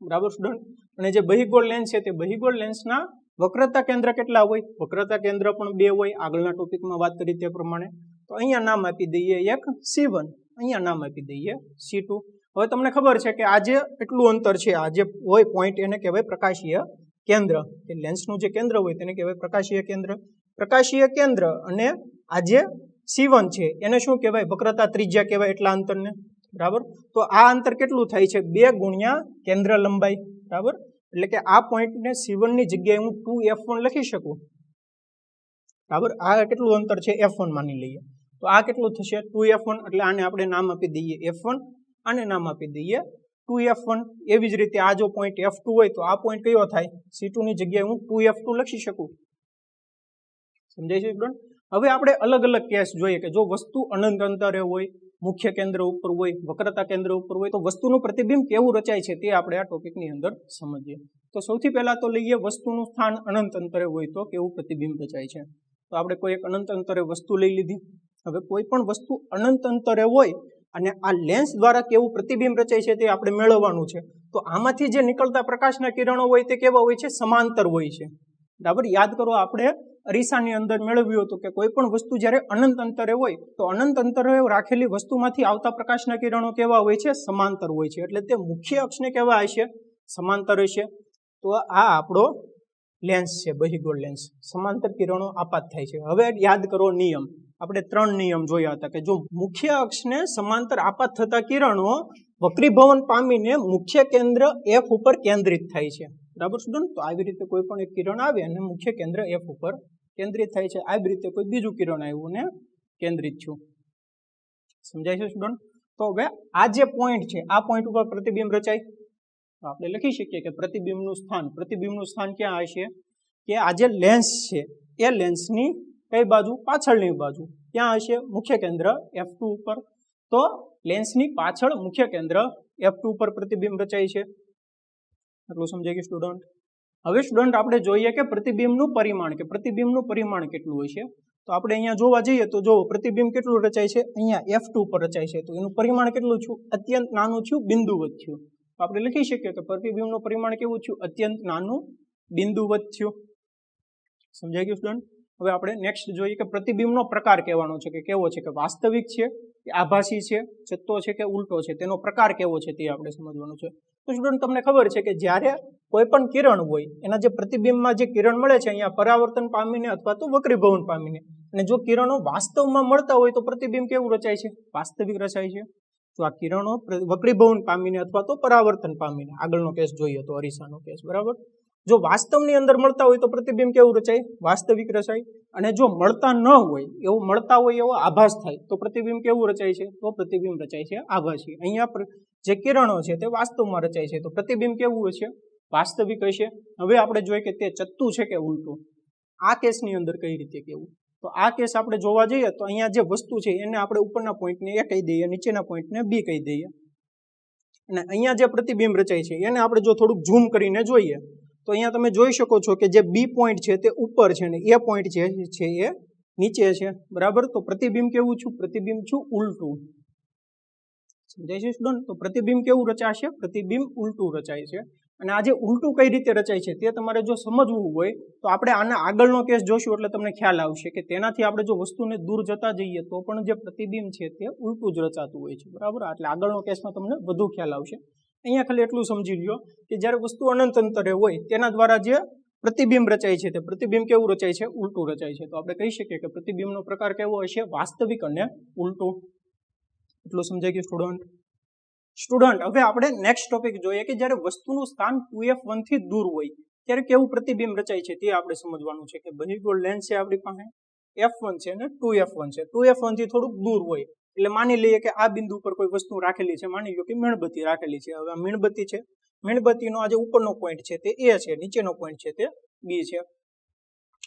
બરાબર સ્ટુડન્ટ? અને જે બહિર્ગોળ લેન્સ છે તે બહિર્ગોળ લેન્સના વક્રતા કેન્દ્ર કેટલા હોય? વક્રતા કેન્દ્ર પણ 2 હોય, આગળના ટોપિકમાં વાત કરી તે પ્રમાણે. તો અહીંયા નામ આપી દઈએ એક C1, અહીંયા નામ આપી દઈએ C2. હવે તમને ખબર છે કે આ જે એટલું અંતર છે, આ જે હોય પોઈન્ટ, એને કહેવાય પ્રકાશીય કેન્દ્ર. કે લેન્સનું જે કેન્દ્ર હોય તેને કહેવાય પ્રકાશીય કેન્દ્ર. પ્રકાશીય કેન્દ્ર અને આ જે C1 છે એને શું કહેવાય? વક્રતા ત્રિજ્યા કહેવાય એટલા અંતરને. બરાબર. તો આ અંતર કેટલું થાય છે? 2 ગુણ્યા કેન્દ્ર લંબાઈ. બરાબર. એટલે કે આ પોઈન્ટને C1 ની જગ્યાએ હું 2f1 લખી શકું. બરાબર. આ કેટલું અંતર છે? f1 માની લઈએ. તો આ કેટલું થશે? 2f1. એટલે આને આપણે નામ આપી દઈએ f1, આને નામ આપી દઈએ 2f1. એવી જ રીતે આ જો પોઈન્ટ f2 હોય તો આ પોઈન્ટ કયો થાય? C2 ની જગ્યાએ હું 2f2 લખી શકું. સમજાય છે સ્ટુડન્ટ? હવે આપણે અલગ અલગ કેસ જોઈએ કે જો વસ્તુ અનંત અંતરે હોય, મુખ્ય કેન્દ્ર ઉપર હોય, વક્રતા કેન્દ્ર ઉપર હોય, તો વસ્તુનું પ્રતિબિંબ કેવું રચાય છે તે આપણે આ ટોપિકની અંદર સમજીએ. તો સૌથી પહેલા તો લઈએ વસ્તુનું સ્થાન અનંત અંતરે હોય તો કેવું પ્રતિબિંબ રચાય છે. તો આપણે કોઈ એક અનંત અંતરે વસ્તુ લઈ લીધી. હવે કોઈ પણ વસ્તુ અનંત અંતરે હોય અને આ લેન્સ દ્વારા કેવું પ્રતિબિંબ રચાય છે તે આપણે મેળવવાનું છે. તો આમાંથી જે નીકળતા પ્રકાશના કિરણો હોય તે કેવા હોય છે? સમાંતર હોય છે. બરાબર. યાદ કરો, આપણે અરીસાની અંદર મેળવ્યું હતું કે કોઈ પણ વસ્તુ જ્યારે અનંત અંતરે હોય તો અનંત અંતરે રાખેલી વસ્તુમાંથી આવતા પ્રકાશના કિરણો કેવા હોય છે? સમાંતર હોય છે. એટલે તે મુખ્ય અક્ષને કેવા હશે? સમાંતર હશે. તો આ આપણો લેન્સ છે, બહિર્ગોળ લેન્સ. સમાંતર કિરણો આપાત થાય છે. હવે યાદ કરો નિયમ. આપણે 3 નિયમ જોયા હતા કે જો મુખ્ય અક્ષને સમાંતર આપાત થતા કિરણો વક્રીભવન પામીને મુખ્ય કેન્દ્ર F ઉપર કેન્દ્રિત થાય છે. બરાબર સ્ટુડન્ટ? તો આવી રીતે કોઈ પણ એક કિરણ આવે અને મુખ્ય કેન્દ્ર F ઉપર કેન્દ્રિત થાય છે. આવી રીતે કોઈ બીજું કિરણ આવ્યું ને કેન્દ્રિત થયું. સમજાય છે સ્ટુડન્ટ? તો હવે આ જે પોઈન્ટ છે, આ પોઈન્ટ ઉપર પ્રતિબિંબ રચાય. તો આપણે લખી શકીએ કે પ્રતિબિંબનું સ્થાન ક્યાં હશે? કે આ જે લેન્સ છે એ લેન્સની કઈ બાજુ? પાછળની બાજુ. ક્યાં હશે? મુખ્ય કેન્દ્ર F2 ઉપર. તો લેન્સની પાછળ મુખ્ય કેન્દ્ર F2 ઉપર પ્રતિબિંબ રચાય છે. એટલું સમજાય ગયું સ્ટુડન્ટ? હવે સ્ટુડન્ટ આપણે જોઈએ કે પ્રતિબિંબનું પરિમાણ કેટલું હશે. તો આપણે અહીંયા જોવા જઈએ તો જો પ્રતિબિંબ કેટલું રચાય છે? અહીંયા F2 ઉપર રચાય છે. તો એનું પરિમાણ કેટલું થયું? અત્યંત નાનું થયું, બિંદુવત થયું. તો આપણે લખી શકીએ કે પ્રતિબિંબનું પરિમાણ કેવું થયું? અત્યંત નાનું, બિંદુવત થયું. સમજાય ગયું સ્ટુડન્ટ? હવે આપણે નેક્સ્ટ જોઈએ કે પ્રતિબિંબનો પ્રકાર કહેવાનો છે કે કેવો છે, કે વાસ્તવિક છે, કે આભાસી છે, ચત્તો છે કે ઉલટો છે, તેનો પ્રકાર કેવો છે તે આપણે સમજવાનું છે. તો સ્ટુડન્ટ તમને ખબર છે કે જ્યારે કોઈ પણ કિરણ હોય એના જે પ્રતિબિંબમાં જે કિરણ મળે છે અહીંયા પરાવર્તન પામીને અથવા તો વક્રીભવન પામીને, અને જો કિરણો વાસ્તવમાં મળતા હોય તો પ્રતિબિંબ કેવું રચાય છે? વાસ્તવિક રચાય છે. તો આ કિરણો વક્રીભવન પામીને અથવા તો પરાવર્તન પામીને, આગળનો કેસ જોઈએ તો અરીસાનો કેસ. બરાબર. જો વાસ્તવની અંદર મળતા હોય તો પ્રતિબિંબ કેવું રચાય? વાસ્તવિક રચાય. અને જો મળતા ન હોય, મળતા હોય એવો આભાસ થાય તો પ્રતિબિંબ કેવું રચાય છે? તો પ્રતિબિંબ રચાય છે આભાસી. અહીંયા જે કિરણો છે તે વાસ્તવમાં રચાય છે તો પ્રતિબિંબ કેવું હશે? વાસ્તવિક હશે. હવે આપણે જોઈએ કે તે ચત્તું છે કે ઉલટું. આ કેસની અંદર કઈ રીતે કેવું? તો આ કેસ આપણે જોવા જઈએ તો અહીંયા જે વસ્તુ છે એને આપણે ઉપરના પોઈન્ટને A કહી દઈએ, નીચેના પોઈન્ટને B કહી દઈએ. અને અહીંયા જે પ્રતિબિંબ રચાય છે એને આપણે જો થોડુંક ઝૂમ કરીને જોઈએ તો અહીંયા તમે જોઈ શકો છો કે જે B પોઈન્ટ છે તે ઉપર છે અને A પોઈન્ટ છે એ નીચે છે. બરાબર. તો પ્રતિબિંબ કેવું છું? પ્રતિબિંબ છું ઉલટું. સમજાય છે સ્ટુડન્ટ? તો પ્રતિબિંબ કેવું રચાશે? પ્રતિબિંબ ઉલટું રચાય છે. અને આ જે ઉલટું કઈ રીતે રચાય છે તે તમારે જો સમજવું હોય તો આપણે આના આગળનો કેસ જોશું એટલે તમને ખ્યાલ આવશે કે તેનાથી આપણે જો વસ્તુને દૂર જતા જઈએ તો પણ જે પ્રતિબિંબ છે તે ઉલટું જ રચાતું હોય છે. બરાબર. એટલે આગળનો કેસમાં તમને વધુ ખ્યાલ આવશે. અહીંયા ખાલી એટલું સમજી લ્યો કે જ્યારે વસ્તુ અનંત અંતરે હોય તેના દ્વારા જે પ્રતિબિંબ રચાય છે તે પ્રતિબિંબ કેવું રચાય છે? ઉલટું રચાય છે. તો આપણે કહી શકીએ કે પ્રતિબિંબનો પ્રકાર કેવો હશે? વાસ્તવિક અને ઉલટું. એટલું સમજાઈ ગયું સ્ટુડન્ટ? હવે આપણે નેક્સ્ટ ટોપિક જોઈએ કે જ્યારે વસ્તુનું સ્થાન 2f1 થી દૂર હોય ત્યારે કેવું પ્રતિબિંબ રચાય છે તે આપણે સમજવાનું છે. કે બહિર્ગોળ લેન્સ છે આપણી પાસે, f1 છે અને 2f1 છે. 2f1 થી થોડુંક દૂર હોય એટલે માની લઈએ કે આ બિંદુ પર કોઈ વસ્તુ રાખેલી છે. માની લો કે મીણબત્તી રાખેલી છે. હવે આ મીણબત્તી છે, મીણબત્તીનો આ જે ઉપરનો પોઈન્ટ છે તે A છે, નીચેનો પોઈન્ટ છે તે B છે.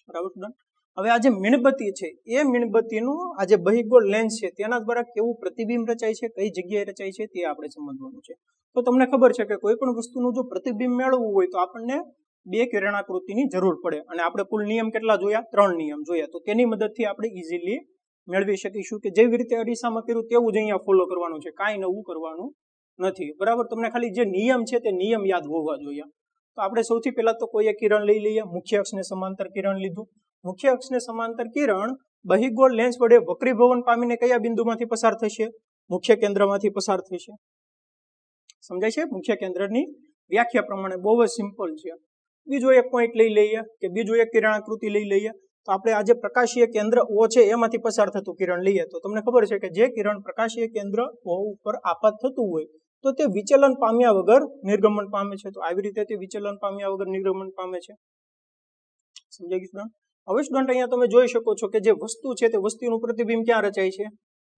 બરાબર સ્ટુડન્ટ? હવે આ જે મીણબત્તી છે એ મીણબત્તીનું આ જે બહિર્ગોળ લેન્સ છે તેના દ્વારા કેવું પ્રતિબિંબ રચાય છે, કઈ જગ્યાએ રચાય છે તે આપણે સમજવાનું છે. તો તમને ખબર છે કે કોઈ પણ વસ્તુનું જો પ્રતિબિંબ મેળવવું હોય તો આપણને 2 કિરણાકૃતિની જરૂર પડે. અને આપણે કુલ નિયમ કેટલા જોયા? 3 નિયમ જોયા. તો તેની મદદથી આપણે ઇઝીલી મેળવી શકીશું કે જેવી રીતે અરીસામાં કર્યું તેવું જ અહીંયા ફોલો કરવાનું છે, કાંઈ નવું કરવાનું નથી. બરાબર. તમને ખાલી જે નિયમ છે તે નિયમ યાદ હોવા જોઈએ. તો આપણે સૌથી પહેલા તો કોઈ એક કિરણ લઈ લઈએ. મુખ્ય અક્ષને સમાંતર કિરણ લીધું. મુખ્ય અક્ષને સમાંતર કિરણ બહિર્ગોળ લેન્સ વડે વક્રીભવન પામીને કયા બિંદુમાંથી પસાર થશે? મુખ્ય કેન્દ્રમાંથી પસાર થશે. સમજાય છે? મુખ્ય કેન્દ્રની વ્યાખ્યા પ્રમાણે બહુ જ સિમ્પલ છે. બીજો એક પોઈન્ટ લઈ લઈએ કે બીજું એક કિરણાકૃતિ લઈ લઈએ તો આપણે આજે પ્રકાશીય કેન્દ્ર ઓ છે એમાંથી પસાર થતું કિરણ લઈએ તો તમને ખબર છે કે જે કિરણ પ્રકાશીય કેન્દ્ર ઓ ઉપર આપાત થતું હોય તો તે વિચલન પામ્યા વગર નિર્ગમન પામે છે. તો આવી રીતે તે વિચલન પામ્યા વગર નિર્ગમન પામે છે. સમજાઈ ગયું સ્ટુડન્ટ? હવે સ્ટુડન્ટ અહીંયા તમે જોઈ શકો છો કે જે વસ્તુ છે તે વસ્તુનું પ્રતિબિંબ ક્યાં રચાય છે?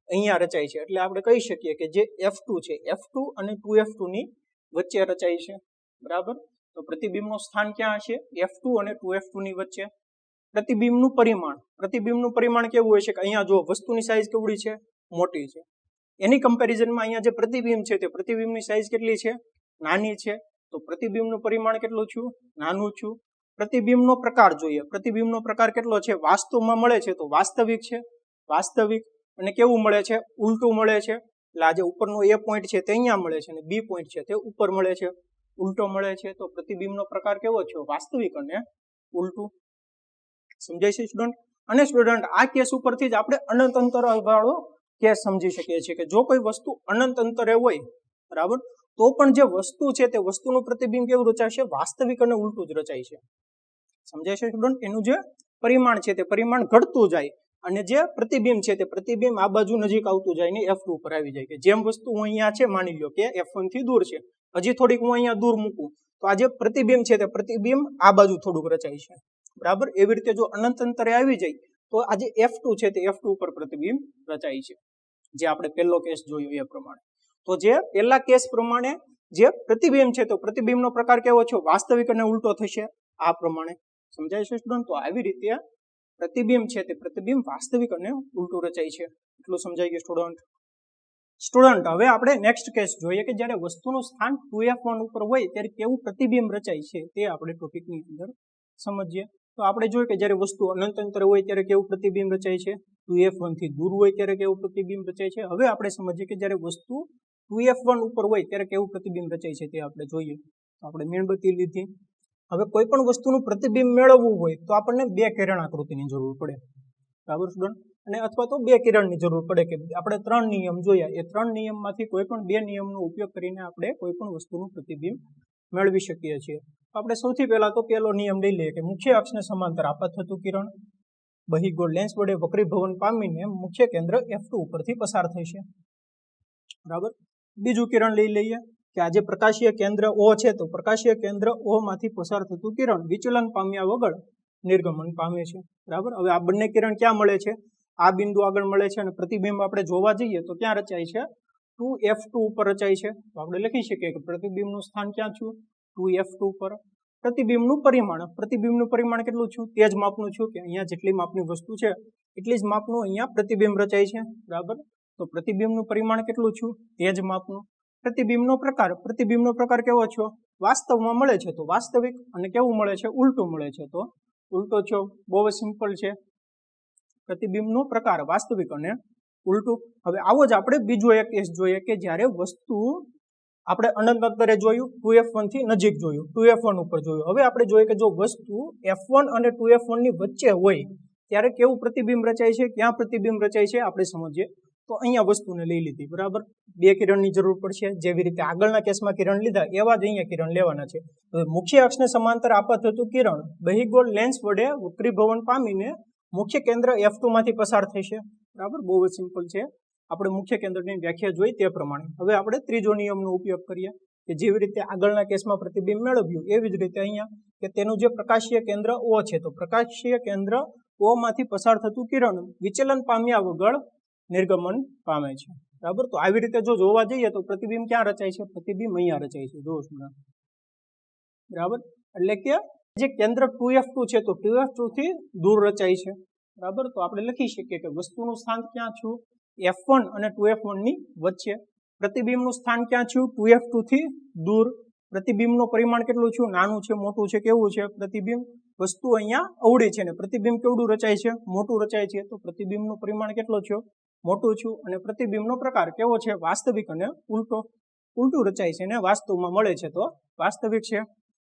અહીંયા રચાય છે. એટલે આપણે કહી શકીએ કે જે F2 છે F2 અને 2F2 ની વચ્ચે રચાય છે. બરાબર? તો પ્રતિબિંબનું સ્થાન ક્યાં હશે? F2 અને 2F2 ની વચ્ચે. પ્રતિબિંબનું પરિમાણ કેવું હોય છે કે અહીંયા જો વસ્તુની સાઈઝ કેવડી છે? મોટી છે. એની કમ્પેરિઝનમાં અહીંયા જે પ્રતિબિંબ છે તે પ્રતિબિંબની સાઈઝ કેટલી છે? નાની છે. તો પ્રતિબિંબનું પરિમાણ કેટલું છું? નાનું છું. પ્રતિબિંબનો પ્રકાર જોઈએ. પ્રતિબિંબનો પ્રકાર કેટલો છે? વાસ્તવમાં મળે છે તો વાસ્તવિક છે. વાસ્તવિક. અને કેવું મળે છે? ઉલટું મળે છે. એટલે આ જે ઉપરનો A પોઈન્ટ છે તે અહીંયા મળે છે અને B પોઈન્ટ છે તે ઉપર મળે છે. ઉલટો મળે છે. તો પ્રતિબિંબનો પ્રકાર કેવો છે? વાસ્તવિક અને ઉલટું. સમજાય છે સ્ટુડન્ટ? અને સ્ટુડન્ટ આ કેસ ઉપરથી જ આપણે અનંત અંતર વાળો કેસ સમજી શકીએ છીએ કે જો કોઈ વસ્તુ અનંત અંતરે હોય, બરાબર, તો પણ જે વસ્તુ છે તે વસ્તુનું પ્રતિબિંબ કેવું રચાશે? વાસ્તવિક અને ઉલટું જ રચાય છે. સમજાય છે સ્ટુડન્ટ? એનું જે પરિમાણ છે તે પરિમાણ ઘટતું જાય અને જે પ્રતિબિંબ છે તે પ્રતિબિંબ આ બાજુ નજીક આવતું જાય ને F2 ઉપર આવી જાય. કે જેમ વસ્તુ હું અહીંયા છે માની લો કે F1 થી દૂર છે, હજી થોડીક હું અહીંયા દૂર મૂકું તો આ જે પ્રતિબિંબ છે તે પ્રતિબિંબ આ બાજુ થોડુંક રચાય છે. બરાબર? એવી રીતે જો અનંત અંતરે આવી જાય તો આ જે F2 છે તે F2 ઉપર પ્રતિબિંબ રચાય છે. જે આપણે પહેલો કેસ જોયો એ પ્રમાણે. તો જે પહેલા કેસ પ્રમાણે જે પ્રતિબિંબ છે તો પ્રતિબિંબનો પ્રકાર કેવો છે? વાસ્તવિક અને ઉલટો થશે આ પ્રમાણે. સમજાય છે સ્ટુડન્ટ? તો આવી રીતે પ્રતિબિંબ છે તે પ્રતિબિંબ વાસ્તવિક અને ઉલટું રચાય છે. એટલું સમજાઈ ગયું સ્ટુડન્ટ? સ્ટુડન્ટ હવે આપણે નેક્સ્ટ કેસ જોઈએ કે જ્યારે વસ્તુનું સ્થાન 2F1 ઉપર હોય ત્યારે કેવું પ્રતિબિંબ રચાય છે તે આપણે ટોપિકની અંદર સમજીએ. તો આપણે જોઈએ કે જ્યારે વસ્તુ અનંત અંતરે હોય ત્યારે કેવું પ્રતિબિંબ રચાય છે? 2F1 થી દૂર હોય ત્યારે કેવું પ્રતિબિંબ રચાય છે? હવે આપણે સમજીએ કે જ્યારે વસ્તુ 2F1 ઉપર હોય ત્યારે કેવું પ્રતિબિંબ રચાય છે તે આપણે જોઈએ. તો આપણે મીણબત્તી લીધી. હવે કોઈ પણ વસ્તુનું પ્રતિબિંબ મેળવવું હોય તો આપણને બે કિરણાકૃતિની જરૂર પડે. બરાબર સ્ટુડન્ટ? અને અથવા તો બે કિરણની જરૂર પડે કે આપણે 3 નિયમ જોયા. એ 3 નિયમમાંથી કોઈ પણ 2 નિયમનો ઉપયોગ કરીને આપણે કોઈ પણ વસ્તુનું પ્રતિબિંબ મેળવી શકીએ છીએ. આપણે સૌથી પહેલા તો પહેલો નિયમ લઈ લઈએ કે મુખ્ય અક્ષને સમાંતર આપાત થતું કિરણ બહિર્ગોળ લેન્સ વડે વક્રીભવન પામીને મુખ્ય કેન્દ્ર F2 ઉપરથી પસાર થશે. બરાબર? બીજું કિરણ લઈ લઈએ કે આ જે પ્રકાશીય કેન્દ્ર O છે તો પ્રકાશીય કેન્દ્ર O માંથી પસાર થતું કિરણ વિચલન પામ્યા વગર નિર્ગમન પામે છે. બરાબર? હવે આ બંને કિરણ ક્યાં મળે છે? આ બિંદુ આગળ મળે છે અને પ્રતિબિંબ આપણે જોવા જઈએ તો ક્યાં રચાય છે? 2F2 ઉપર રચાય છે. તો આપણે લખી શકીએ કે પ્રતિબિંબનું સ્થાન ક્યાં છે? 2F2 ઉપર. પ્રતિબિંબનું પરિમાણ કેટલું છે? તે જ માપનું છે કે અહીંયા જેટલી માપની વસ્તુ છે એટલી જ માપનું અહીંયા પ્રતિબિંબ રચાય છે. બરાબર? તો પ્રતિબિંબનું પરિમાણ કેટલું છે? તે જ માપનું. પ્રતિબિંબનો પ્રકાર કેવો છે? વાસ્તવમાં મળે છે તો વાસ્તવિક અને કેવું મળે છે? ઉલટું મળે છે તો ઉલટો છે. બહુ જ સિમ્પલ છે. પ્રતિબિંબનો પ્રકાર વાસ્તવિક અને ઉલટું. હવે આવો જ આપણે બીજો એક કેસ જોઈએ કે જ્યારે વસ્તુ આપણે અનંત અંતરે જોયું, 2F1 થી નજીક જોયું, 2F1 ઉપર જોયું. હવે આપણે જોઈએ કે જો વસ્તુ F1 અને 2F1 ની વચ્ચે હોય ત્યારે કેવું પ્રતિબિંબ રચાય છે? ક્યાં પ્રતિબિંબ રચાય છે આપણે સમજીએ. તો અહીંયા વસ્તુને લઈ લીધી. બરાબર? બે કિરણની જરૂર પડશે. જેવી રીતે આગળના કેસમાં કિરણ લીધા એવા જ અહીંયા કિરણ લેવાના છે. હવે મુખ્ય અક્ષને સમાંતર આપાત થતું કિરણ બહિર્ગોળ લેન્સ વડે વક્રીભવન પામીને મુખ્ય કેન્દ્ર F2 માંથી પસાર થશે. બરાબર? બહુ જ સિમ્પલ છે. આપણે મુખ્ય કેન્દ્રની વ્યાખ્યા જોઈ તે પ્રમાણે. હવે આપણે ત્રીજો નિયમનો ઉપયોગ કરીએ કે જેવી રીતે આગળના કેસમાં પ્રતિબિંબ મેળવ્યું એવી જ રીતે અહીંયા કે તેનું જે પ્રકાશીય કેન્દ્ર O છે તો પ્રકાશીય કેન્દ્ર O માંથી પસાર થતું કિરણ વિચલન પામ્યા વગર નિર્ગમન પામે છે. બરાબર? તો આવી રીતે જો જોવા જઈએ તો પ્રતિબિંબ ક્યાં રચાય છે? પ્રતિબિંબ અહીંયા રચાય છે. જો બરાબર? એટલે કે જે કેન્દ્ર 2F2 છે તો 2F2 થી દૂર રચાય છે. બરાબર? તો આપણે લખી શકીએ કે વસ્તુનું સ્થાન ક્યાં છે? F1 અને 2F1 ની વચ્ચે. પ્રતિબિંબનું સ્થાન ક્યાં છે? 2F2 થી દૂર. પ્રતિબિંબનું પરિમાણ કેટલું છે? નાનું છે, મોટું છે, કેવું છે પ્રતિબિંબ? વસ્તુ અહીંયા અવળી છે ને પ્રતિબિંબ કેવડું રચાય છે? મોટું રચાય છે. તો પ્રતિબિંબનું પરિમાણ કેટલું છે? મોટું છે. અને પ્રતિબિંબનો પ્રકાર કેવો છે? વાસ્તવિક અને ઉલટું રચાય છે ને વાસ્તવમાં મળે છે તો વાસ્તવિક છે.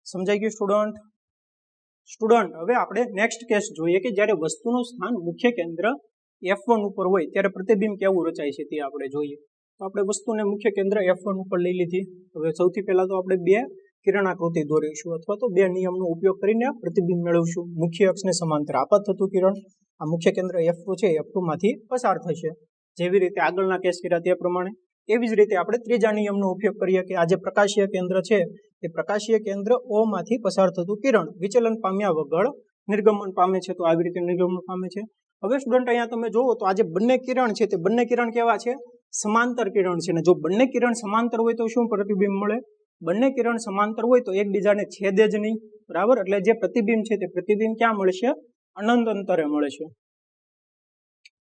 સમજાઈ ગયું સ્ટુડન્ટ? સ્ટુડન્ટ હવે આપણે નેક્સ્ટ કેસ જોઈએ કે જ્યારે વસ્તુનું સ્થાન મુખ્ય કેન્દ્ર F1 ઉપર હોય ત્યારે પ્રતિબિંબ કેવું રચાય છે તે આપણે જોઈએ. તો આપણે વસ્તુને મુખ્ય કેન્દ્ર F1 ઉપર લઈ લીધી. હવે સૌથી પહેલા તો આપણે બે કિરણાકૃતિ દોરીશું અથવા તો બે નિયમનો ઉપયોગ કરીને પ્રતિબિંબ મેળવશું. મુખ્ય અક્ષને સમાંતર આપાત થતું કિરણ આ મુખ્ય કેન્દ્ર F2 છે F2 માંથી પસાર થશે. જેવી રીતે આગળના કેસ કર્યા તે પ્રમાણે એવી જ રીતે આપણે ત્રીજા નિયમનો ઉપયોગ કરીએ કે આ જે પ્રકાશીય કેન્દ્ર છે એ પ્રકાશીય કેન્દ્ર O માંથી પસાર થતું કિરણ વિચલન પામ્યા વગર નિર્ગમન પામે છે. તો આવી રીતે નિર્ગમન પામે છે. હવે સ્ટુડન્ટ અહીંયા તમે જુઓ તો આ જે બંને કિરણ છે તે બંને કિરણ કેવા છે? સમાંતર કિરણ છે. ને જો બંને કિરણ સમાંતર હોય તો શું પ્રતિબિંબ મળે? બંને કિરણ સમાંતર હોય તો એકબીજાને છેદે જ નહીં, બરાબર. એટલે જે પ્રતિબિંબ છે તે પ્રતિબિંબ ક્યાં મળશે? અનંત અંતરે મળે છે.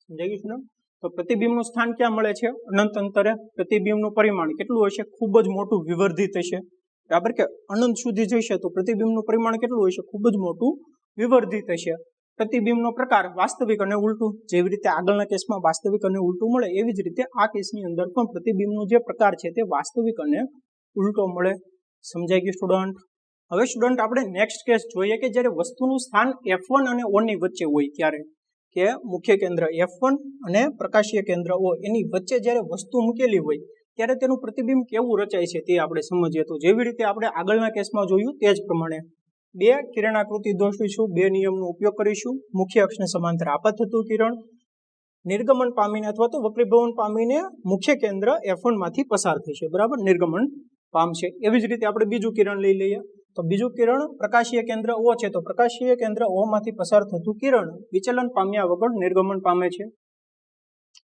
સમજાઈ ગયું? તો પ્રતિબિંબનું સ્થાન ક્યાં મળે છે? અનંત અંતરે. પ્રતિબિંબનું પરિમાણ કેટલું હશે? ખૂબ જ મોટું વિવર્ધિત હશે, બરાબર. કે અનંત સુધી જશે તો પ્રતિબિંબનું પરિમાણ કેટલું હશે? ખૂબ જ મોટું વિવર્ધિત હશે. પ્રતિબિંબનો પ્રકાર વાસ્તવિક અને ઉલટું. જેવી રીતે આગળના કેસમાં વાસ્તવિક અને ઉલટું મળે એવી જ રીતે આ કેસની અંદર પણ પ્રતિબિંબનો જે પ્રકાર છે તે વાસ્તવિક અને ઉલટો મળે. સમજાઈ ગયું સ્ટુડન્ટ? હવે સ્ટુડન્ટ આપણે નેક્સ્ટ કેસ જોઈએ કે જ્યારે વસ્તુનું સ્થાન F1 અને O ની વચ્ચે હોય ત્યારે કે મુખ્ય કેન્દ્ર F1 અને પ્રકાશીય કેન્દ્ર O એની વચ્ચે જ્યારે વસ્તુ મૂકેલી હોય ત્યારે તેનું પ્રતિબિંબ કેવું રચાય છે તે આપણે સમજીએ. તો જેવી રીતે આપણે આગળના કેસમાં જોયું તે જ પ્રમાણે બે કિરણાકૃતિ દોરીશું, બે નિયમનો ઉપયોગ કરીશું. મુખ્ય અક્ષને સમાંતર આપાત થતું કિરણ નિર્ગમન પામીને અથવા તો વક્રીભવન પામીને મુખ્ય કેન્દ્ર F1 માંથી પસાર થશે, બરાબર. નિર્ગમન પામશે. એવી જ રીતે આપણે બીજું કિરણ લઈ લઈએ. તો બીજું કિરણ પ્રકાશીય કેન્દ્ર O છે તો પ્રકાશીય કેન્દ્ર O માંથી પસાર થતું કિરણ વિચલન પામ્યા વગર નિર્ગમન પામે છે,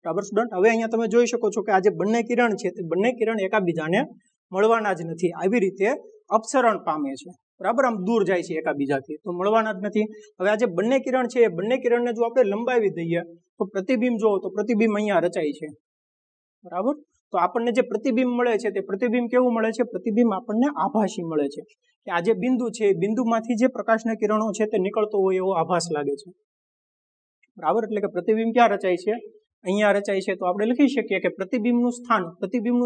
બરાબર સ્ટુડન્ટ. હવે અહીંયા તમે જોઈ શકો છો કે આ જે બંને કિરણ છે તે બંને કિરણ એકાબીજાને મળવાના જ નથી. આવી રીતે અપસરણ પામે છે, બરાબર. આમ દૂર જાય છે એકાબીજાથી, તો મળવાના જ નથી. હવે આ જે બંને કિરણ છે એ બંને કિરણને જો આપણે લંબાવી દઈએ તો પ્રતિબિંબ જોવો તો પ્રતિબિંબ અહીંયા રચાય છે, બરાબર. તો આપણને જે પ્રતિબિંબ મળે છે તે પ્રતિબિંબ કેવું મળે છે? પ્રતિબિંબ આપણને આભાસી મળે છે. કે આ જે બિંદુ છે એ બિંદુમાંથી જે પ્રકાશના કિરણો છે તે નીકળતો હોય એવો આભાસ લાગે છે, બરાબર. એટલે કે પ્રતિબિંબ ક્યાં રચાય છે? અહીંયા રચાય છે. તો આપણે લખી શકીએ કે પ્રતિબિંબનું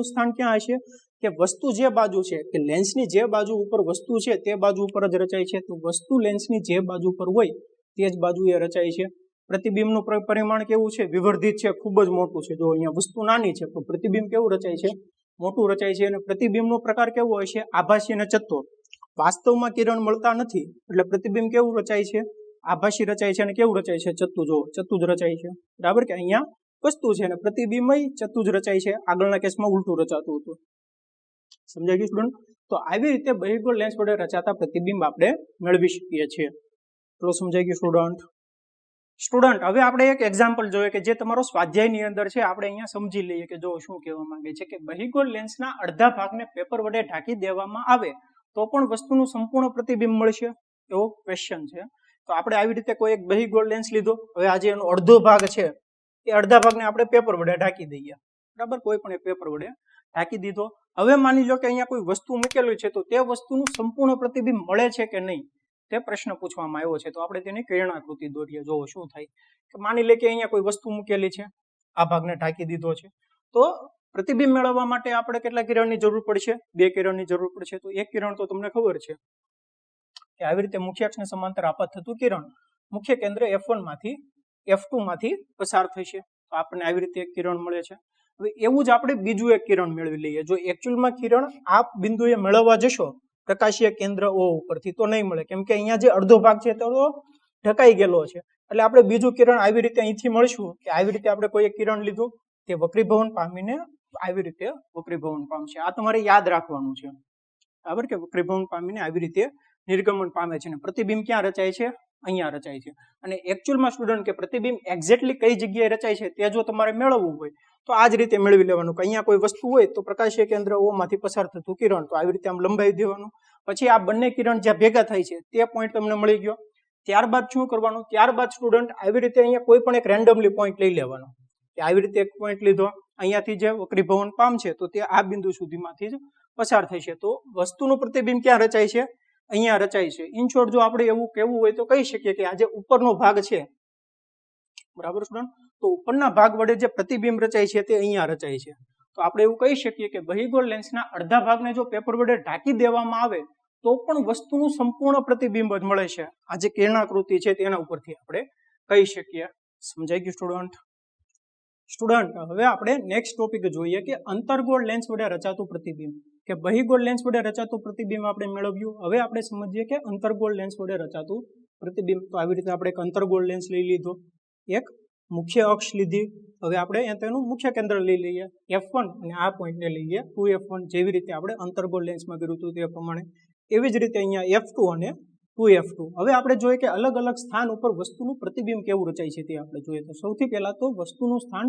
સ્થાન ક્યાં હશે? કે વસ્તુ જે બાજુ છે કે લેન્સની જે બાજુ ઉપર વસ્તુ છે તે બાજુ ઉપર જ રચાય છે. તો વસ્તુ લેન્સની જે બાજુ પર હોય તે જ બાજુ એ રચાય છે. પ્રતિબિંબનું પરિમાણ કેવું છે? વિવર્ધિત છે, ખૂબ જ મોટું છે. જો અહીંયા વસ્તુ નાની છે તો પ્રતિબિંબ કેવું રચાય છે? મોટું રચાય છે. અને પ્રતિબિંબનો પ્રકાર કેવો હોય છે? આભાસી અને ચત્તુર. વાસ્તવમાં કિરણ મળતા નથી એટલે પ્રતિબિંબ કેવું રચાય છે? આભાસી રચાય છે. અને કેવું રચાય છે? ચત્તુ. જો ચત્તુ જ રચાય છે, બરાબર. કે અહીંયા વસ્તુ છે અને પ્રતિબિંબ ચત્તુ જ રચાય છે. આગળના કેસમાં ઉલટું રચાતું હતું. સમજાઈ ગયું સ્ટુડન્ટ? તો આવી રીતે બહિર્ગોળ લેન્સ વડે રચાતા પ્રતિબિંબ આપણે મેળવી શકીએ છીએ. તો સમજાઈ ગયું સ્ટુડન્ટ? હવે આપણે એક એક્ઝામ્પલ જોઈએ કે જે તમારો સ્વાધ્યાયની અંદર છે. આપણે અહીંયા સમજી લઈએ કે જો શું કહેવા માંગે છે કે બહિર્ગોળ લેન્સના અડધા ભાગને પેપર વડે ઢાંકી દેવામાં આવે તો પણ વસ્તુનું સંપૂર્ણ પ્રતિબિંબ મળશે, એવો ક્વેશ્ચન છે. તો આપણે આવી રીતે કોઈ એક બહિર્ગોળ લેન્સ લીધો. હવે આજે એનો અડધો ભાગ છે એ અડધા ભાગને આપણે પેપર વડે ઢાંકી દઈએ, બરાબર. કોઈ પણ એક પેપર વડે ઢાંકી દીધો. હવે માની લો કે અહીંયા કોઈ વસ્તુ મૂકેલી છે તો તે વસ્તુનું સંપૂર્ણ પ્રતિબિંબ મળે છે કે નહીં તે પ્રશ્ન પૂછવામાં આવ્યો છે. તો આપણે તેની કિરણાકૃતિ દોરીએ. જોવો શું થાય કે માની લે કે અહીંયા કોઈ વસ્તુ મૂકેલી છે, આ ભાગને ઢાંકી દીધો છે. તો પ્રતિબિંબ મેળવવા માટે આપણે કેટલા કિરણની જરૂર પડશે? બે કિરણની જરૂર પડશે. તો એક કિરણ તો તમને ખબર છે કે આવી રીતે મુખ્ય અક્ષને સમાંતર આપાત થતું કિરણ મુખ્ય કેન્દ્ર F1 માંથી F2 માંથી પસાર થશે. તો આપણને આવી રીતે એક કિરણ મળે છે. હવે એવું જ આપણે બીજું એક કિરણ મેળવી લઈએ. જો એકચ્યુઅલમાં કિરણ આ બિંદુએ મેળવવા જશો પ્રકાશીય કેન્દ્ર O ઉપરથી તો નહીં મળે, કેમ કે અહીંયા જે અડધો ભાગ છે તો ઢકાઈ ગયેલો છે. એટલે આપણે બીજું કિરણ આવી રીતે અહીંથી મળશું કે આવી રીતે આપણે કોઈ એક કિરણ લીધું તે વક્રીભવન પામીને આવી રીતે વક્રીભવન પામશે. આ તમારે યાદ રાખવાનું છે, બરાબર. કે વક્રીભવન પામીને આવી રીતે નિર્ગમન પામે છે. અને પ્રતિબિંબ ક્યાં રચાય છે? અહીંયા રચાય છે. અને એકચ્યુઅલમાં સ્ટુડન્ટ કે પ્રતિબિંબ એક્ઝેક્ટલી કઈ જગ્યાએ રચાય છે તે જો તમારે મેળવવું હોય તો આ જ રીતે મેળવી લેવાનું કે અહીંયા કોઈ વસ્તુ હોય તો પ્રકાશીય કેન્દ્ર O માંથી પસાર થતું કિરણ તો આવી રીતે આમ લંબાવી દેવાનું. પછી આ બંને કિરણ જ્યાં ભેગા થાય છે તે પોઈન્ટ તમને મળી ગયો. ત્યારબાદ શું કરવાનું? ત્યારબાદ સ્ટુડન્ટ આવી રીતે અહીંયા કોઈ પણ એક રેન્ડમલી પોઈન્ટ લઈ લેવાનો. કે આવી રીતે એક પોઈન્ટ લીધો, અહીંયાથી જે વક્રીભવન પામશે તો તે આ બિંદુ સુધીમાંથી જ પસાર થશે. તો વસ્તુનું પ્રતિબિંબ ક્યાં રચાય છે? અહીંયા રચાય છે. ઇન શોર્ટ જો આપણે એવું કહેવું હોય તો કહી શકીએ કે આ જે ઉપરનો ભાગ છે, બરાબર સ્ટુડન્ટ, તો ઉપરના ભાગ વડે જે પ્રતિબિંબ રચાય છે તે અહીંયા રચાય છે. તો આપણે એવું કહી શકીએ કે બહિર્ગોળ લેન્સના અડધા ભાગને જો પેપર વડે ઢાંકી દેવામાં આવે તો પણ વસ્તુનું સંપૂર્ણ પ્રતિબિંબ જ મળે છે. આ જે કિરણાકૃતિ છે તેના ઉપરથી આપણે કહી શકીએ. સમજાઈ ગયું સ્ટુડન્ટ? હવે આપણે નેક્સ્ટ ટોપિક જોઈએ કે અંતર્ગોળ લેન્સ વડે રચાતું પ્રતિબિંબ કે બહિર્ગોળ લેન્સ વડે રચાતું પ્રતિબિંબ આપણે મેળવ્યું. હવે આપણે સમજીએ કે અંતર્ગોળ લેન્સ વડે રચાતું પ્રતિબિંબ. તો આવી રીતે આપણે એક અંતર્ગોળ લેન્સ લઈ લીધો, એક મુખ્ય અક્ષ લીધી. હવે આપણે તેનું મુખ્ય કેન્દ્ર લઈ લઈએ F1 અને આ પોઈન્ટને લઈએ 2F1. જેવી રીતે આપણે અંતર્ગોળ લેન્સમાં કર્યું હતું તે પ્રમાણે એવી જ રીતે અહીંયા F2 અને 2F2. હવે આપણે જોઈએ કે અલગ અલગ સ્થાન ઉપર વસ્તુનું પ્રતિબિંબ કેવું રચાય છે તે આપણે જોઈએ. તો સૌથી પહેલા તો વસ્તુનું સ્થાન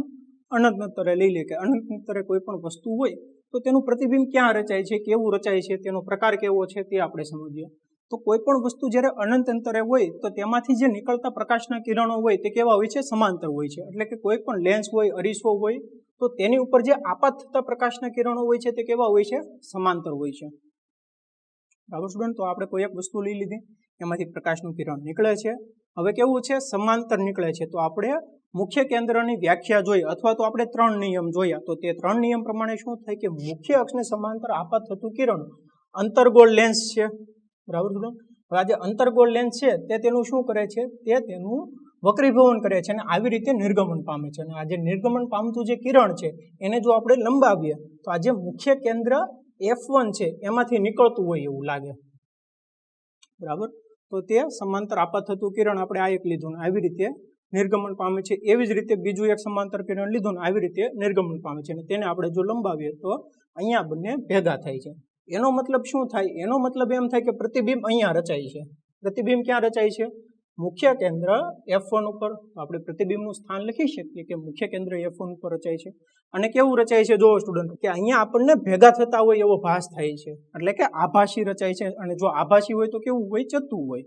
અનંત અંતરે લઈ લે કે અનંત અંતરે કોઈ પણ વસ્તુ હોય તો તેનું પ્રતિબિંબ ક્યાં રચાય છે, કેવું રચાય છે, તેનો પ્રકાર કેવો છે તે આપણે સમજીએ. તો કોઈ પણ વસ્તુ જ્યારે અનંત અંતરે હોય તો તેમાંથી જે નીકળતા પ્રકાશના કિરણો હોય તે કેવા હોય છે, સમાંતર હોય છે. એટલે કે કોઈ પણ લેન્સ હોય, અરીસો હોય તો તેની ઉપર જે આપાત થતા પ્રકાશના કિરણો હોય છે તે કેવા હોય છે, સમાંતર હોય છે. બરાબર સ્ટુડન્ટ? તો આપણે કોઈ એક વસ્તુ લઈ લીધી, એમાંથી પ્રકાશનું કિરણ નીકળે છે. હવે કેવું છે, સમાંતર નીકળે છે. તો આપણે મુખ્ય કેન્દ્રની વ્યાખ્યા જોઈ અથવા તો આપણે 3 નિયમ જોયા. તો તે 3 નિયમ પ્રમાણે શું થાય કે મુખ્ય અક્ષને સમાંતર આપાત થતું કિરણ અંતર્ગોળ લેન્સ છે. બરાબર સ્ટુડન્ટ? હવે આ જે અંતર્ગોળ લેન્સ છે તે તેનું શું કરે છે, તે તેનું વક્રીભવન કરે છે અને આવી રીતે નિર્ગમન પામે છે. અને આ જે નિર્ગમન પામતું જે કિરણ છે એને જો આપણે લંબાવીએ તો આ જે મુખ્ય કેન્દ્ર F1 છે એમાંથી નીકળતું હોય એવું લાગે. બરાબર? તો તે સમાંતર આપાત થતું કિરણ આપણે આ એક લીધું ને આવી રીતે નિર્ગમન પામે છે. એવી જ રીતે બીજું એક સમાંતર કિરણ લીધું ને આવી રીતે નિર્ગમન પામે છે. અને તેને આપણે જો લંબાવીએ તો અહીંયા બંને ભેગા થાય છે. એનો મતલબ શું થાય? એનો મતલબ એમ થાય કે પ્રતિબિંબ અહીંયા રચાય છે. પ્રતિબિંબ ક્યાં રચાય છે? મુખ્ય કેન્દ્ર F1 ઉપર. આપણે પ્રતિબિંબનું સ્થાન લખી શકીએ કે મુખ્ય કેન્દ્ર F1 ઉપર રચાય છે. અને કેવું રચાય છે જોવો સ્ટુડન્ટ, કે અહીંયા આપણને ભેગા થતા હોય એવો ભાસ થાય છે. એટલે કે આભાસી રચાય છે. અને જો આભાસી હોય તો કેવું હોય, ચતું હોય.